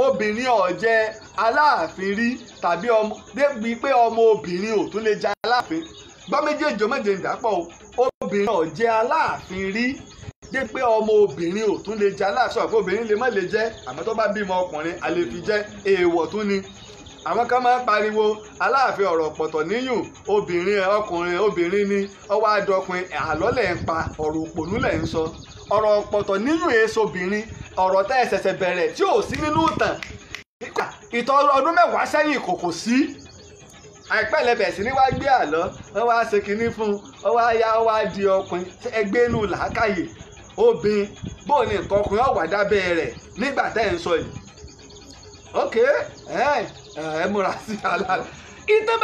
obìnrin ò jẹ Aláàfin rí tàbí ọmọ débi pé ọmọ obìnrin ò tún lè jẹ Aláàfin gbọ́ méjèèjì méje ń dàpọ̀ obìnrin ò jẹ Aláàfin rí débi pé ọmọ obìnrin ò tún lè jẹ Aláàfin sọ̀rọ̀ pé obìnrin lè má lè jẹ àmọ́ tó bá bímọ ọkùnrin a lè fi jẹ èèwọ̀ tún ni àwọn kan máa ń pariwo Aláàfin ọ̀rọ̀ pọ̀tọ̀ níyùn obìnrin ọkùnrin obìnrin ni ọwọ́ adọkùnrin àlọ́ lẹ̀ ń pa ọ̀rọ̀ òpònú lẹ̀ ń sọ ọ̀rọ̀ pọ̀tọ̀ níyùn èso obìnrin ọ̀rọ̀ tẹ́ ẹ ṣẹ̀ṣẹ̀ bẹ̀rẹ̀ tí ò sí nínú ìtàn ìtàn ọdún mẹ́wàá sẹ́yìn kò sí àìpẹ́ lẹ́bẹ̀ sí ni wá gbé àlọ́ wọ́n wá ṣe kinní fún wọ́n wá yá wá di ọkùnrin ẹgbẹ́ inú làákàyè obìnrin bóun ni nǹkan ọkùnrin ọ̀wà dábẹ́ rẹ̀ nígbà tẹ́ ẹ̀ ń sọ yìí ok ẹ múra sí aláàlá ìtàn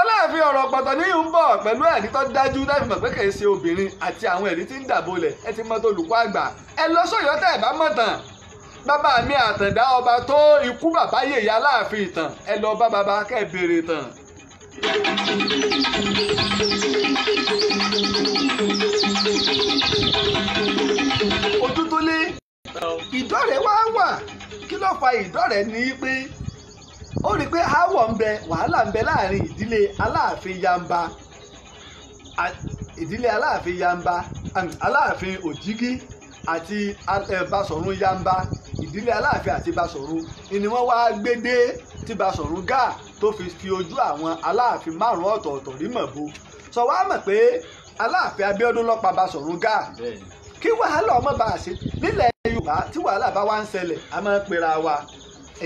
Aláàfin ọ̀rọ̀ pọ̀tọ̀ ní ń bọ̀ pẹ̀lú ẹ̀rí tó dájú láti mọ̀ pé kì í ṣe obìnrin àti àwọn ẹ̀rí tí ń dàbolẹ̀ ẹ ti mọ̀ tó olùkọ́ àgbà ẹ lọ sọ̀yọ́ tẹ́ ẹ bá mọ̀ tàn bàbá mi Àtàndá ọba tó ikú bàbá yèyé Aláàfin ìtàn ẹ lọ bá bàbá kẹ́ ẹ béèrè tàn. ojú tó lé ìdọ́rẹ̀ wá wà kí ló fa ìdọ́rẹ̀ ní pé ó rí i pé aáwọ̀ ń bẹ wàhálà ń bẹ láàrin ìdílé Aláàfin Yamba Aláàfin Òjìgí àti Basọ̀rún Yamba ìdílé Aláàfin àti Basọ̀rún ni wọ́n wá gbédé tí Basọ̀rún Gáà tó fi ojú àwọn Aláàfin márùn ọ̀tọ̀ọ̀tọ̀ rí mọ̀ bó sọ wá mọ̀ pé Aláàfin Abíọ́dún ló pa Basọ̀rún Gáà kí wàhálà ọmọ bá a ṣe nílẹ̀ Yorùbá tí wàhálà bá wá ń ṣẹlẹ̀ a máa ń pera wa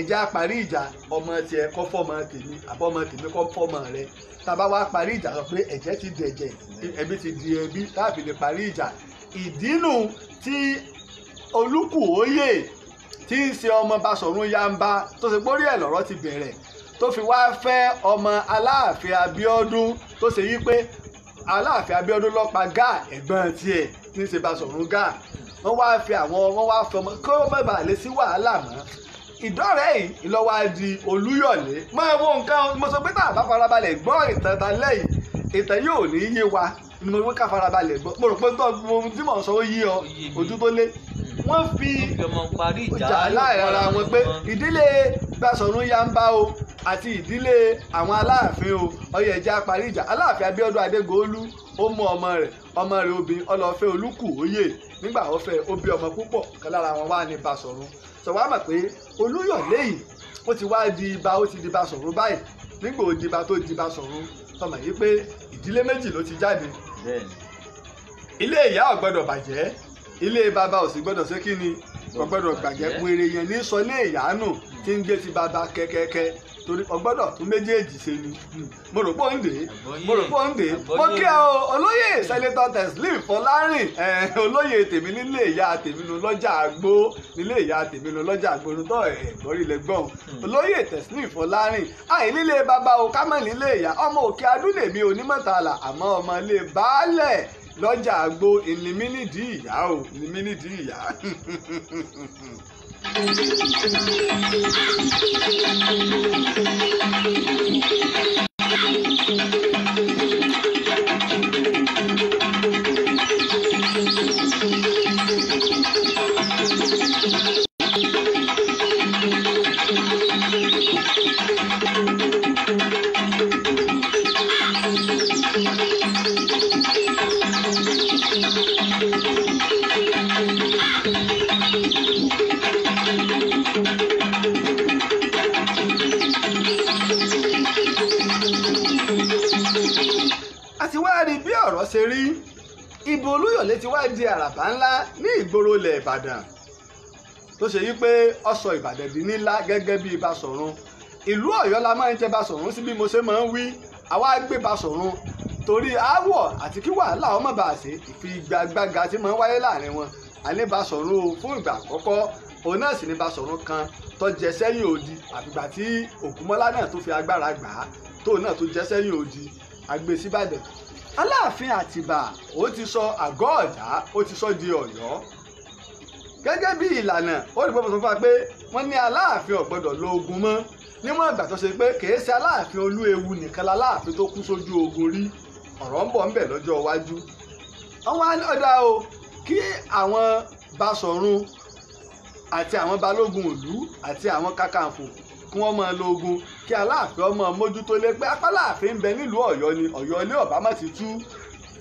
ẹjẹ́ á parí ìjà ọmọ tiẹ̀ kọ́ fọ́mọ tèmi àbọ̀mọ tèmi kọ́ fọ́mọ rẹ tàbá wá parí ìjà sọ pé ẹ̀jẹ̀ ti dẹ̀jẹ̀ ẹbí ti di ẹbí láàfin lè parí ìjà ìdínú tí Olúkùóyè tí ń ṣe ọmọ Basọ̀rún Yamba tó ṣe pórí ẹ̀ lọ́rọ̀ ti bẹ̀rẹ̀ tó fi wá fẹ́ ọmọ Aláàfin Abíọ́dún tó ṣe yí pé Aláàfin Abíọ́dún ló pa Gáà ẹ̀gbọ́n tiẹ̀ tí ń ṣe Basọ̀rún Gáà wọ́n wá fi ọmọ kó má bàa lè sí wàhálà mọ́ ìdọ́rẹ̀ yìí ló wá di Olúyọ̀lé máa wo nǹkan mo sọ pé tá a bá farabalẹ̀ gbọ́ ìtàn ta lẹ́yìn ìtàn yóò ní yé wa ni mo ká farabalẹ̀ gbọ́ mo rò pé tí mò ń sọ ó yí ọ ojú tó lé wọ́n fi ìjà láìra wọn pé ìdílé Basọ̀rún Yamba o àti ìdílé àwọn Aláàfin o ọyọ ẹja parí ìjà Aláàfin Abíọ́dún Adégoolú ó mú ọmọ rẹ̀ obìnrin ó lọ fẹ́ Olúkùóyè nígbà ó fẹ́ ó bí ọmọ púpọ̀ kan lára wọn wá ní Basọ̀rún sọ wá mọ̀ pé Olúyọ̀lé yìí ó ti wá di ibà ó ti di Basọ̀rún báyìí nígbà ó di ibà tó di Basọ̀rún sọmọ yìí pé ìdílé méjì ló ti jáde ilé ìyá ò gbọ́dọ̀ bàjẹ́ ilé bàbá ò sì gbọ́dọ̀ ṣe kí ni ò gbọ́dọ̀ gbàjẹ́ péré yẹn ní sọ ilé ìyá nù tí ń gbé ti bàbá kẹ́kẹ́kẹ́ torí ọgbọ́dọ̀ tún méjèèjì ṣe ni mo rò pé ó ń dè mo kí ọ olóyè sẹ́nétọ̀ Teslim Fọlárìn olóyè tèmi nílé ìyá tèmi nu lọ́jà àgbó nílé ìyá tèmi nu lọ́jà àgbó nu tọ́ ẹ̀gbọ́rí lẹ́gbọ́n olóyè Teslim Fọlárìn àìnílé bàbá o kámẹ́ nílé ìyá ọmọ òkè adúlèmí onímọ̀tàlà àmọ́ ọmọ ilé baálẹ̀ lọ́jà àgbó ìlímí nídìí ìyá o ìlímí nídìí ìyá. ṣe rí ìbò Olúyọ̀lé ti wá di àràbà ńlá ní ìgboro ilẹ̀ Ìbàdàn tó ṣe yí pé ó sọ Ìbàdàn di ńlá gẹ́gẹ́ bí Basọ̀run. Ìlú Ọ̀yọ́ la máa ń jẹ Basọ̀run sí bí mo ṣe máa ń wí, àwa gbé Basọ̀run torí aáwọ̀ àti kí wàhálà ọmọ bá ṣe ìfigagbága tí máa ń wáyé láàrin wọn. àní Basọ̀run fún ìgbà àkọ́kọ́ òun náà sì ní Basọ̀run kan tó jẹ sẹ́yìn odi àfìgbà tí Ògúnmọ́lá náà tó fi agbára gbà á tóun náà tó jẹ sẹ́yìn odi àgbè síbàdàn. Aláàfin Àtìbà ó ti sọ àgọ́ Ọ̀dà ó ti sọ di Ọ̀yọ́ gẹ́gẹ́ bí ìlànà ó rí pọ́pọ́ sọ fún wa pé wọ́n ní Aláàfin ò gbọ́dọ̀ lo ogun mọ́ níwọ̀n ìgbà tó ṣe pé kìí ṣe Aláàfin Olúewu nìkan láláàfin tó kú sójú ogun rí. Ọ̀rọ̀ ń bọ̀ ń bẹ̀ lọ́jọ́ iwájú. Àwọn ọ̀dà o kí àwọn Basọ̀run àti àwọn balógun ìlú àti àwọn Kakanfò kí wọ́n máa lo ogun kí Aláàfin ọmọ mójútó lé pé apáláàfin ń bẹ nílùú Ọ̀yọ́ ni Ọ̀yọ́ ilé ọ̀bá má ti tú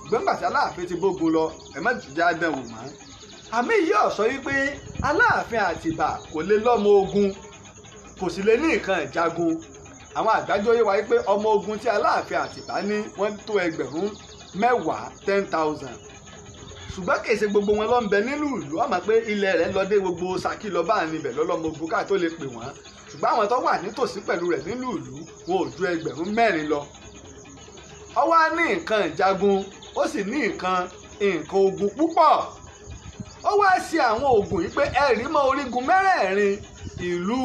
gbẹ́ngbà tí Aláàfin ti bógun lọ ẹ̀ má ti já dán wò mọ́. Àmì yìí ọ̀ sọ wípé Aláàfin Àtìbà kò lè lọ́mọ ogun kò sì lè ní nǹkan ìjagun. Àwọn àgbájọ yé wa wípé ọmọ ogun tí Aláàfin Àtìbà ní wọ́n tó 10,000 ṣùgbọ́n kì í ṣe gbogbo wọn ló ń bẹ nínú ìlú. Wọ́n mọ̀ pé ilẹ̀ rẹ̀ ń lọ dé gbogbo Ṣakí lọ bá níbẹ̀ lọ́lọ́mọ ogun káà tó lè pè wọ́n ṣùgbọ́n àwọn tó wà nítòsí pẹ̀lú rẹ̀ nínú ìlú wọn ò ju 4,000 lọ. Ó wá ní nǹkan ìjagun ó sì ní nǹkan ogun púpọ̀. Ó wá ṣe àwọn ogun yìí pé ẹ̀rí mọ́ orígun mẹ́rẹ̀ẹ̀rin ìlú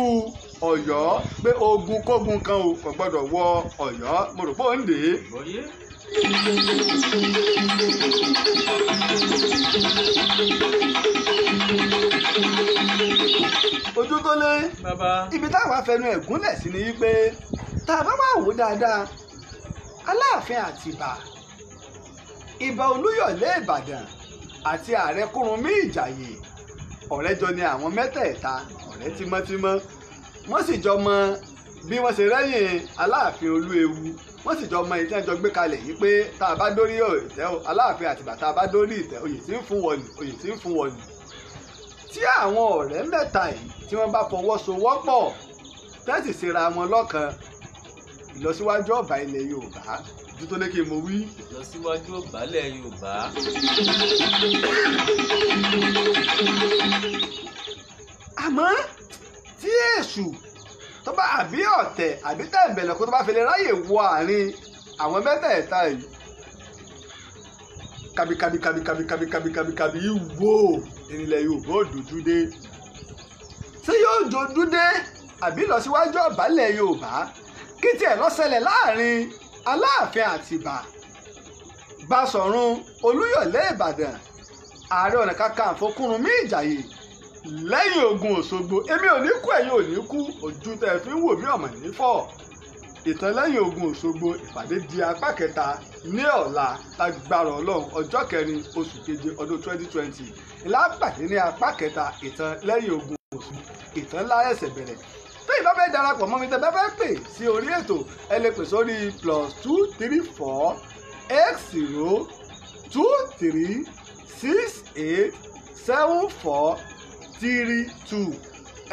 Ọ̀yọ́ pé ogun kógun kan ò kò gbọ́dọ̀ wọ Ọ̀yọ́. Mo rò pé ó ń dè é. Ojú tó lé ibi táwọn afẹnu ẹ̀gúnlẹ̀ sí ni wípé tá a bá wà wò dáadáa Aláàfin Àtìbà Ìbà Olúyọ̀lé Ìbàdàn àti Ààrẹ Kúrúnmí Ìjàyè ọ̀rẹ́ jọ ni àwọn mẹ́tẹ̀ẹ̀ta ọ̀rẹ́ tímọ́tímọ́. Wọ́n sì jọ mọ bí wọ́n ṣe rẹ́yìn Aláàfin Olúewu. Wọ́n sì jọ mọ ìtẹ́ jọ gbé kalẹ̀ yìí pé tá a bá dórí ìtẹ́ Aláàfin Àtìbà tá a bá dórí ìtẹ́ oyè tí ń fún wọ̀lù oyè tí ń fún wọ̀lù. Tí àwọn ọ̀rẹ́ mẹ́ta yìí tí wọ́n bá fọwọ́sowọ́pọ̀ tẹ́sì síra wọn lọ́kan ìlọsíwájú ọba ilẹ̀ Yorùbá ju tó ní kí n mo wí. Ìlọsíwájú ọba ilẹ̀ Yorùbá. Àmọ́ tí èṣù tó bá àbí ọ̀tẹ̀ àbí tẹ̀m̀bẹ̀lẹ̀ kó tó bá fi lè ráyè wọ àárín àwọn mẹ́tẹ̀ẹ̀ta yìí kàbí wò ìrìnlẹ̀ Yorùbá ò dojú dé. Ṣé yóò dojú dé àbí lọ síwájú ọ̀bálẹ̀ Yorùbá kí tiẹ̀ ló ṣẹlẹ̀ láàrin Aláàfin Àtìbà Basọ̀run Olúyọ̀lé Ìbàdàn Ààrẹ Ọ̀nà Kakanfò Kúrúnmí Ìjàyè lẹ́yìn ogun Òṣogbo. Èmi ò ní kú ẹ̀yin ò ní kú ojú tẹ̀ fi ń wò mí ọ̀mọ̀ ní fọ́. Ìtàn lẹ́yìn ogun Òṣogbo ìpàdé di apá kẹta ní ọ̀la lágbára Ọlọ́run ọjọ́ 4 oṣù keje ọdún 2020 ìlàpàdé ní apá kẹta ìtàn lẹ́yìn ogun Òṣogbo. Ìtàn ńlá ẹ̀sẹ̀ bẹ̀rẹ̀. Bí ìbá fẹ́ darapọ̀ mọ́ mi tẹ́ bá fẹ́ pè sí orí ètò ẹ lè pè sórí +234 8023687432.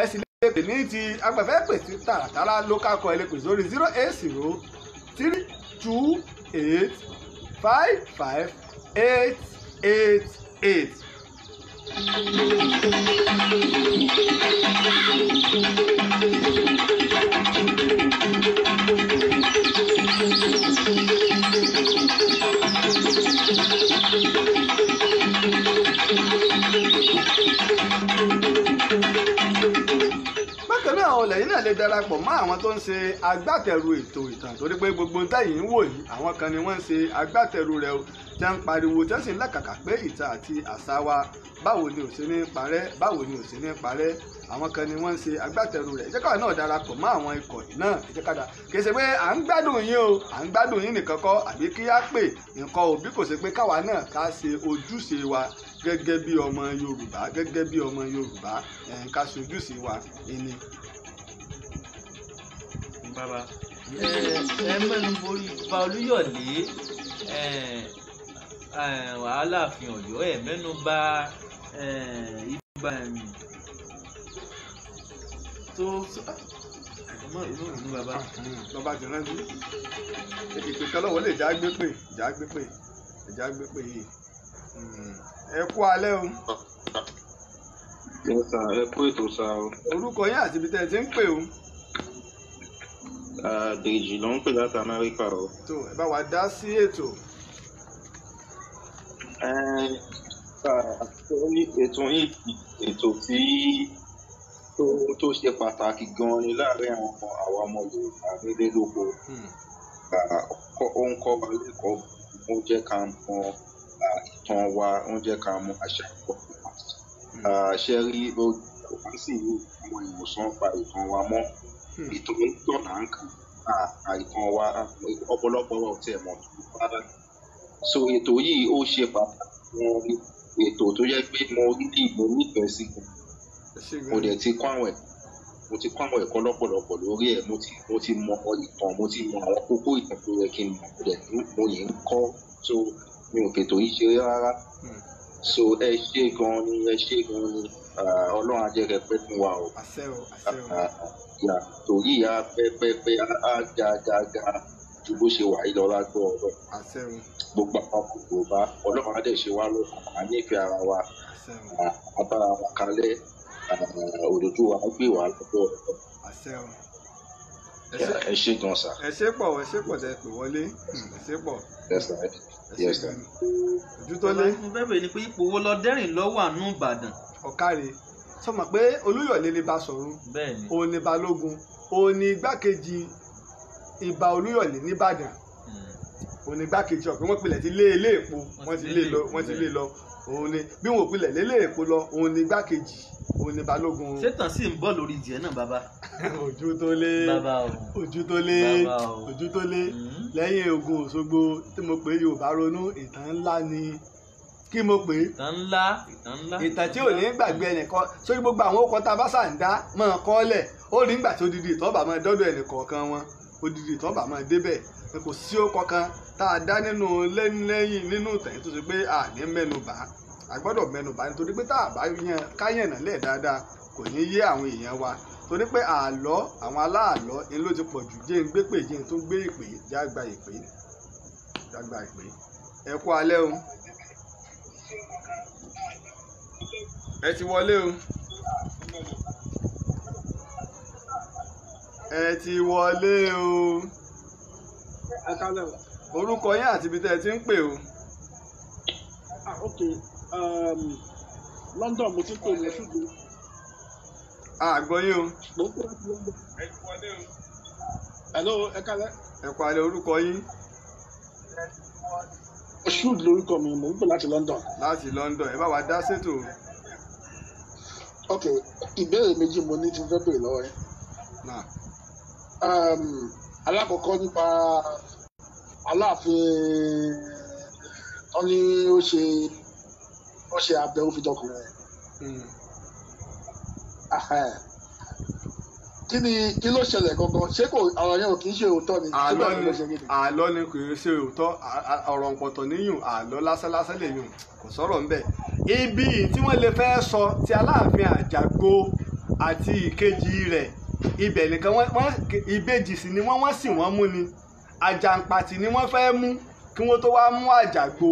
ẹ sì lè pè ní ti agbẹ̀fẹ́ pè sí tààràtàrà local call ẹ lè pè sórí 08032855888. Bákan náà ọ̀lẹ́yìn náà lè darapọ̀ mọ́ àwọn tó ń ṣe agbátẹrù ètò ìtàn torí pé gbogbo tẹ́yìn ń wò yìí àwọn kan ni wọ́n ń ṣe agbátẹrù rẹ̀ o tẹ́ ń pariwo tẹ́ sì ń làkàkà pé ìtàn àti àṣà wa báwo ni ò ṣe ní parẹ́ báwo ni ò ṣe ní parẹ́ àwọn kan ni wọ́n ń ṣe agbátẹrù rẹ̀ ìjẹ́ká náà darapọ̀ mọ́ àwọn ikọ̀ yìí náà ìjẹ́kadà kì í ṣe pé à ń gbádùn yín o à ń gbádùn yín nìkan kọ́ àbí kí á pè nǹkan òbí kò ṣe pé káwa náà ká ṣe ojúṣe wa gẹ́gẹ́ bí ọmọ Yorùbá gẹ́gẹ́ bí ọmọ Yorùbá ká ṣe ojúṣe wa ẹni. Bàbá ẹ mẹ́nu borí Ìbà Olúyọ̀lé Aláàfin Ọ̀yọ́ ẹ mẹ́nu bà Ìbà tó ọmọ ìlú ìlú bàbá. Lọ́ba ti rántí ìpè kan lọ́wọ́ lè já gbé pè ẹ̀já gbé pé yìí ẹ kú alẹ́ o. ẹ kú ètò sá o. orúkọ yín àti ibi tẹ́ ẹ ti ń pè o. Dèjì ló ń pè láti Amẹ́ríkà o. tó ẹ bá wa dá sí ètò. ètò yìí ètò tó ṣe pàtàkì gan-an ni láàárín àwọn ọmọ Yorùbá nílé lóko. Ó ń kọ́ wa lẹ́kọ̀ọ́, ó jẹ́ ká mọ ìtàn wa, ó jẹ́ ká mọ àṣà ìkọ̀kọ̀. Ṣe rí kò bá sì ní àwọn ìwòsàn pa ìtàn wa mọ́. Ìtàn ń tọ̀nà ń kàn ìtàn wa ọ̀pọ̀lọpọ̀ wa ò tiẹ̀ mọ̀ tó bá. So ètò yìí ó ṣe pàtàkì gan-an ni. Ètò tó yẹ pé mo nífẹ̀ẹ́ sí gan. Mo dẹ̀ ti kọ́ àwọn ẹ̀kọ́ lọ́pọ̀lọpọ̀ lórí ẹ̀. Mo ti mọ ìtàn, mo ti mọ àwọn kókó ìtàn tó yẹ kí n mọ̀. Mo yìí ń kọ́, so mi ò fètò yìí ṣeré rárá. So ẹ ṣé gan-an ni Ọlọ́run á jẹ́ kẹ́ pẹ́ fún wa o. Torí ìyá pẹ́pẹ́pẹ́ á ga ju bó ṣe wà yìí lọ lágbó ọ̀rọ̀. Gbogbo àwọn Yorùbá Ọlọ́run á dẹ̀ ṣe wá lọ́kàn, á nífẹ̀ẹ́ ara wa, á bára wa kalẹ̀, òdòdó wa gbé wa lọ́dọ̀ ọ̀rọ̀. Ẹ ṣé gan sà. ẹ ṣé pọ̀ tẹ́ pè wọlé. ẹ ṣé pọ̀. Yes sir. ojú tó lé. mo fẹ́ bèèrè ni pé ipò wo lọ dẹ́rìn lọ́wọ́ àánú Ìbàdàn. ọ̀kàrẹ̀ sọmọ pé Olúyọ̀lé ní Basọ̀run, òun ní Balógun, òun ní igbákejì Ìbà Olúyọ̀lé nìbàdàn, òun ní igbákejì ọ̀pẹ wọ́n pilẹ̀ ti lé ilé èpo wọ́n ti lé lọ òun ní bí wọn ò pilẹ̀ lé ilé èpo lọ òun ní igbákejì, òun ní Balógun. ṣétàn sì ń bọ̀ lórí ìjẹ́ náà bàbá. ojú tó lé lẹ́yìn Ògún Òṣogbo tí mo pè Yorùbá ronú ìtàn ńlá ni kí mo pè é. ìtàn tí ò ní gbàgbé ẹnìkan sórí gbogbo àwọn ọkọ̀ tá a bá sàǹdá máa kọ́ lẹ̀ ó rí nígbà tí odidi ìtàn bá máa dọ́dọ̀ ẹnìkọ̀ọ̀kan wọn odidi ìtàn bá máa débẹ̀ kò sí ọkọ̀ kan tá a dá nínú lẹ́yìn nínú ìtàn yìí tó ṣe pé a ní mẹ́nubà a gbọ́dọ̀ mẹ́nubà nítorí pé tá a bá káyànnà lẹ̀ dáadáa kò ní yé àwọn èèyàn wa torí pé àlọ́ àwọn aláàlọ́ ni ló ti pọ̀ jù jẹ́ ń gbé pè jẹ́ ń tó gbé ìpè jágba ìpè ẹ kú alẹ́ o. ẹ ti wọlé o. orúkọ yín àti ibi tẹ́ ẹ ti ń pè o. London mo ti ń pè ní ṣùgbọ́n. àgbọ̀ yín o. Hello, ẹ kálẹ́. ẹ kú alẹ́, orúkọ yín. Shoot lórúkọ mi, mò ń pè láti London. láti London, ẹ bá wa dá ṣètò. Ok, ìbéèrè méjì mo ní tí mo fẹ́ béèrè lọ́wọ́ yẹn. Alákọ̀ọ́kọ́ nípa Aláàfin wọ́n ní ó ṣe abẹ ó fi dọkùnrin rẹ̀. Kí ló ṣẹlẹ̀ gangan? Ṣé ọ̀rọ̀ yẹn ò kì í ṣe òótọ́ ni? àlọ́ ni kò ṣe òótọ́, ọ̀rọ̀ pọ̀tọ̀ níyùn, àlọ́ lásán lè yùn, kò sọ̀rọ̀ ńbẹ̀. Ibi tí wọ́n lè fẹ́ sọ ti Aláàfin Àjàgbó àti ìkejì rẹ̀ ibẹ̀ nìkan ìbejì sì ni wọ́n sì wọ́n mú ni. Àjàǹpàtì ni wọ́n fẹ́ mú kí wọ́n tó wá mú Àjàgbó.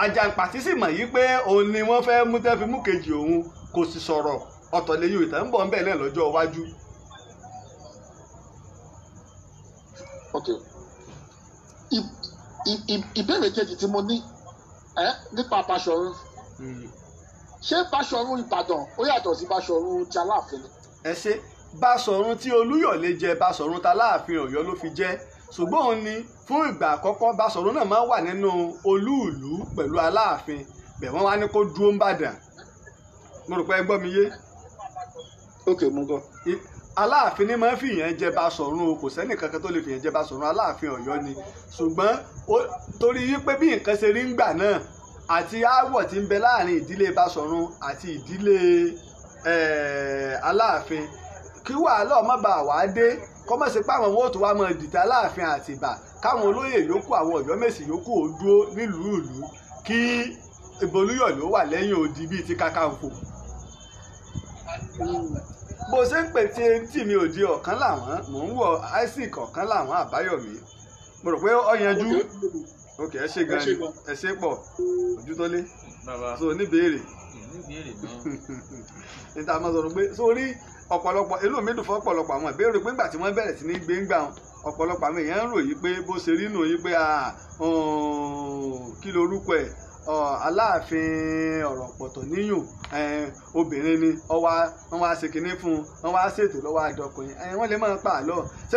Àjàǹpàtì sì mọ̀ yí pé òun ni wọ́n fẹ́ mú tẹ́ fi mú kejì òun, kò sì sọ̀rọ̀. ọ̀tọ̀ lè yọ ìtàn ń bọ̀ ń bẹ̀ náà lọ́jọ́ iwájú. ok ìbéèrè kejì tí mo ní nípa Báṣọ̀run ṣé Báṣọ̀run Ìbàdàn ó yàtọ̀ sí Báṣọ̀run ti Aláàfin ni. ẹ ṣe Báṣọ̀run tí Olúyọ̀lé jẹ Báṣọ̀run ta Aláàfin Ọ̀yọ́ ló fi jẹ, ṣùgbọ́n òun ni fún ìgbà àkọ́kọ́ Báṣọ̀run náà máa wà nínú olúùlú pẹ̀lú Aláàfin bẹ̀ wọ́n wá ní kó dúró ń bàdàn. mo rò pé ẹ gbọ́ mi yé. ok mo gbọ́. Aláàfin ní máa ń fìyàn jẹ Báṣọ̀run o, kò sẹ́nì kankan tó lè fìyàn jẹ Báṣọ̀run, Aláàfin Ọ̀yọ́ ni. ṣùgbọ́n torí wípé bí nǹkan ṣe rí ń gbà náà àti aáwọ̀ tí ń bẹ láàrin ìdílé Báṣọ̀run àti ìdílé Aláàfin, kí wàhálà ọmọ bá wàá dé kọ́mọ̀ sí pé àwọn owó tó wá mọ dìtẹ̀ Aláàfin Àtìbà káwọn olóyè yòókù àwọn Ọ̀yọ́mèsì yòókù ó dúró nílùú ìlú kí Olúyọ̀lé wà lẹ́yìn odi bíi ti Kakanfò. bó ṣe ń pè tí mi ò di ọ̀kan làwọn mò ń wọ Isaac ọ̀kan làwọn Àbáyọ̀mí, mo rò pé ó yanjú. ok ẹ ṣe gan ni ẹ ṣe pọ̀ Ojútólé bàbá so níbèrè níbèrè náà níta máa sọ̀rọ̀ pé sórí ọ̀pọ̀lọpọ̀ inú mi dùn fún ọ̀pọ̀lọpọ̀ àwọn ìbéèrè pé ńgbà tí wọ́n bẹ̀rẹ̀ sí ní gbé ńgbà ọ̀pọ̀lọpọ̀ àwọn èèyàn ń ròyìn pé bó ṣe rí nù yí pé kí lorúkọ ẹ̀ Aláàfin ọ̀rọ̀ pọ̀tọ̀ níyùn obìnrin ni wọ́n wá ṣe kinní fún un wọ́n wá ṣètò lọ́wọ́ àjọkùnrin wọ́n lè máa pa àlọ́ ṣé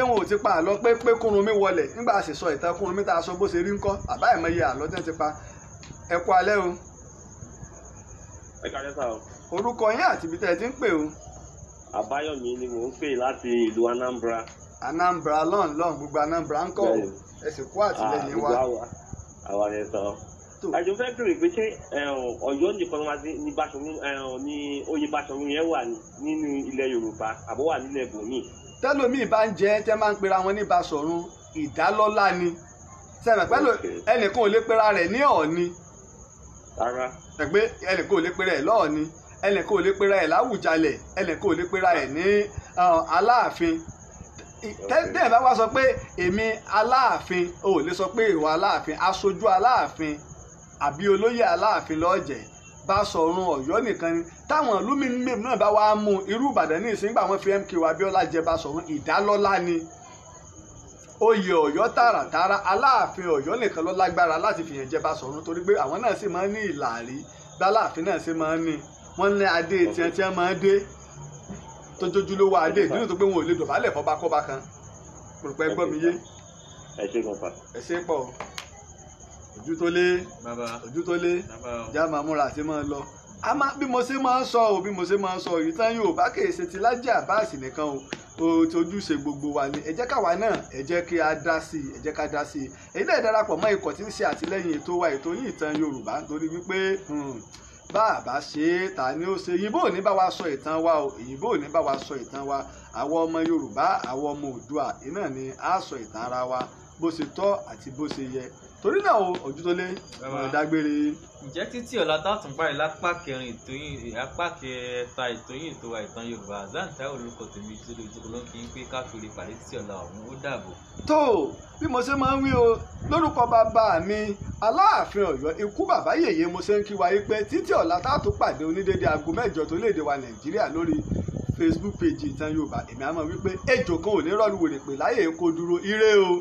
wọn ò ti pa àlọ́ pé Kúrúnmí wọlẹ̀ nígbà a sì sọ ìtàn Kúrúnmí tá a sọ bó ṣe rí ńkọ́ àbá ìmọye àlọ́ tí wọ́n ti pa ẹ kú alẹ́ o. ẹ kálẹ́ sà o. orúkọ yín àti ibi tẹ́ ẹ ti ń pè o. Àbáyọ̀mí ni mò ń pè láti ìlú Anambra. Anambra lọ́n gbogbo Anambra ń kọ́ ẹ sì kú àtìlẹ́yìn wa. àwa rẹ sọ. àjọ fẹ́ bèrè pé ṣé Ọ̀yọ́ nìkan máa ní Báṣọ̀run ní oyè Báṣọ̀run yẹn wà nínú ilẹ̀ Yorùbá àbọ̀ wà nílẹ̀ bòmí. tẹ́lómìn bá ń jẹ́ tẹ́ máa ń pera wọn ní Báṣọ̀run ìdálọ́lá ni sẹ́mi pẹ́lú ẹnìkan ò lè pera rẹ̀ ní Ọọ̀ni. rárá. ẹgbẹ́ ẹnìkan ò lè pera ẹ̀ lọ́ọ̀ni ẹnìkan ò lè pera ẹ̀ láwùjalẹ̀ ẹnìkan ò lè pera ẹ̀ ní Aláàfin. tẹ́ẹ̀ bá wá sọ pé èmi Aláàfin ò lè sọ pé ìwọ Aláàfin aṣojú Aláàfin àbí olóyè Aláàfin lọ́jẹ̀ Báṣọ̀run Ọ̀yọ́ nìkan ni táwọn ìlú mímu náà bá wá mú irú Ìbàdàn ní ìsìngbà wọn fi MKO Abíọ́lá jẹ Báṣọ̀run ìdálọ́lá ni oyè Ọ̀yọ́ tààràtààrà Aláàfin Ọ̀yọ́ nìkan ló lágbára láti fìyàn jẹ Báṣọ̀run torí pé àwọn náà sì máa ń ní ìlàrí báláàfin náà sì máa ń ní wọ́n ní adé tiẹ̀ tí wọ́n máa ń dé tó jójúlówó adé ìdúró tó pé wọn ò lè dọ̀bálẹ̀ fọbakọ́ba kan pòròpẹ́ gbọ́ mi yé. ẹ ṣe gan pa. ẹ ṣe pọ̀ Ojútólé já máa múra àti máa lọ bí mo ṣe máa ń sọ ìtàn Yorùbá kìí ṣe ti Lájí Abbas nìkan o ojúṣe gbogbo wa ni ẹ jẹ́ káwa náà ẹ jẹ́ kí a dá sí i ẹ jẹ́ ká dá sí i èyí náà darapọ̀ mọ́ ikọ̀ tí ń ṣe àtìlẹ́yìn ètò wa ètò yìí ìtàn Yorùbá nítorí wípé bá a bá ṣe é ta ni ó ṣe òyìnbó ò ní bá wa sọ ìtàn wa o òyìnbó ò ní bá wa sọ ìtàn wa àwọn ọmọ Yorùbá àwọn ọmọ Oòduà iná ni a sọ ìtàn ara wa bó ṣe tọ́ àti bó ṣe yẹ torí náà Ojútólé dágbére. ǹjẹ́ títí ọ̀la tààtún báyìí lápá kẹrin apá kẹta ètò yìí ètò wa ìtàn Yorùbá Zanta olùkọ́ tèmi ìṣòro ìjọba ló ń kí n pé káfíìrì pàdé títí ọ̀la ọ̀hún ó dàbọ̀. tó bí mo ṣe máa ń wí o lórúkọ bàbá mi Aláàfin Ọ̀yọ́ ikú bàbá yèyé mo ṣe ń kí wa yí pé títí ọ̀la tààtún pàdé onídéédé aago 8 tó léde wa Nàìjíríà lórí Facebook page ìtàn Yorùbá èmi àmọ́ wípé ejò kan ò ní rọ́ọ̀lù wèrè pè láyè kó dúró ire o.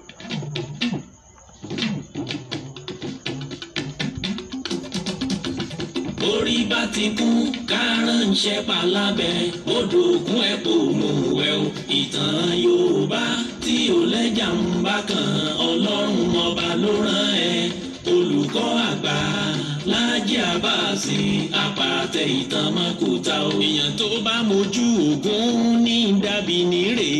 orí bá ti kú kárànṣẹ́ palábẹ́ odò òkun ẹ̀ kò mú wẹ̀ o ìtàn Yorùbá tí ò lẹ́jà ń bá kan Ọlọ́run ọba ló rán ẹ olùkọ́ àgbà Lájí Abbas apàtẹ ìtàn mọ́kúta o. èèyàn tó bá mojú ògún ní dàbí nírè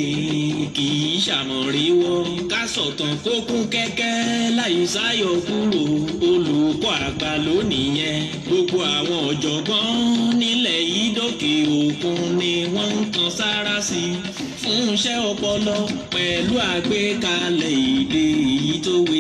kì í ṣàmọ̀ríwọ́ ká sọ̀tàn kó kún kẹ́kẹ́ láì sáyọ kúrò olùkọ́ àgbà lónìí yẹn gbogbo àwọn ọ̀jọ̀gbọ́n nílẹ̀ yìí dókè òkun ni wọ́n ń kan sára sí fún iṣẹ́ ọpọlọ pẹ̀lú àgbékalẹ̀ èdè èyí tó wé.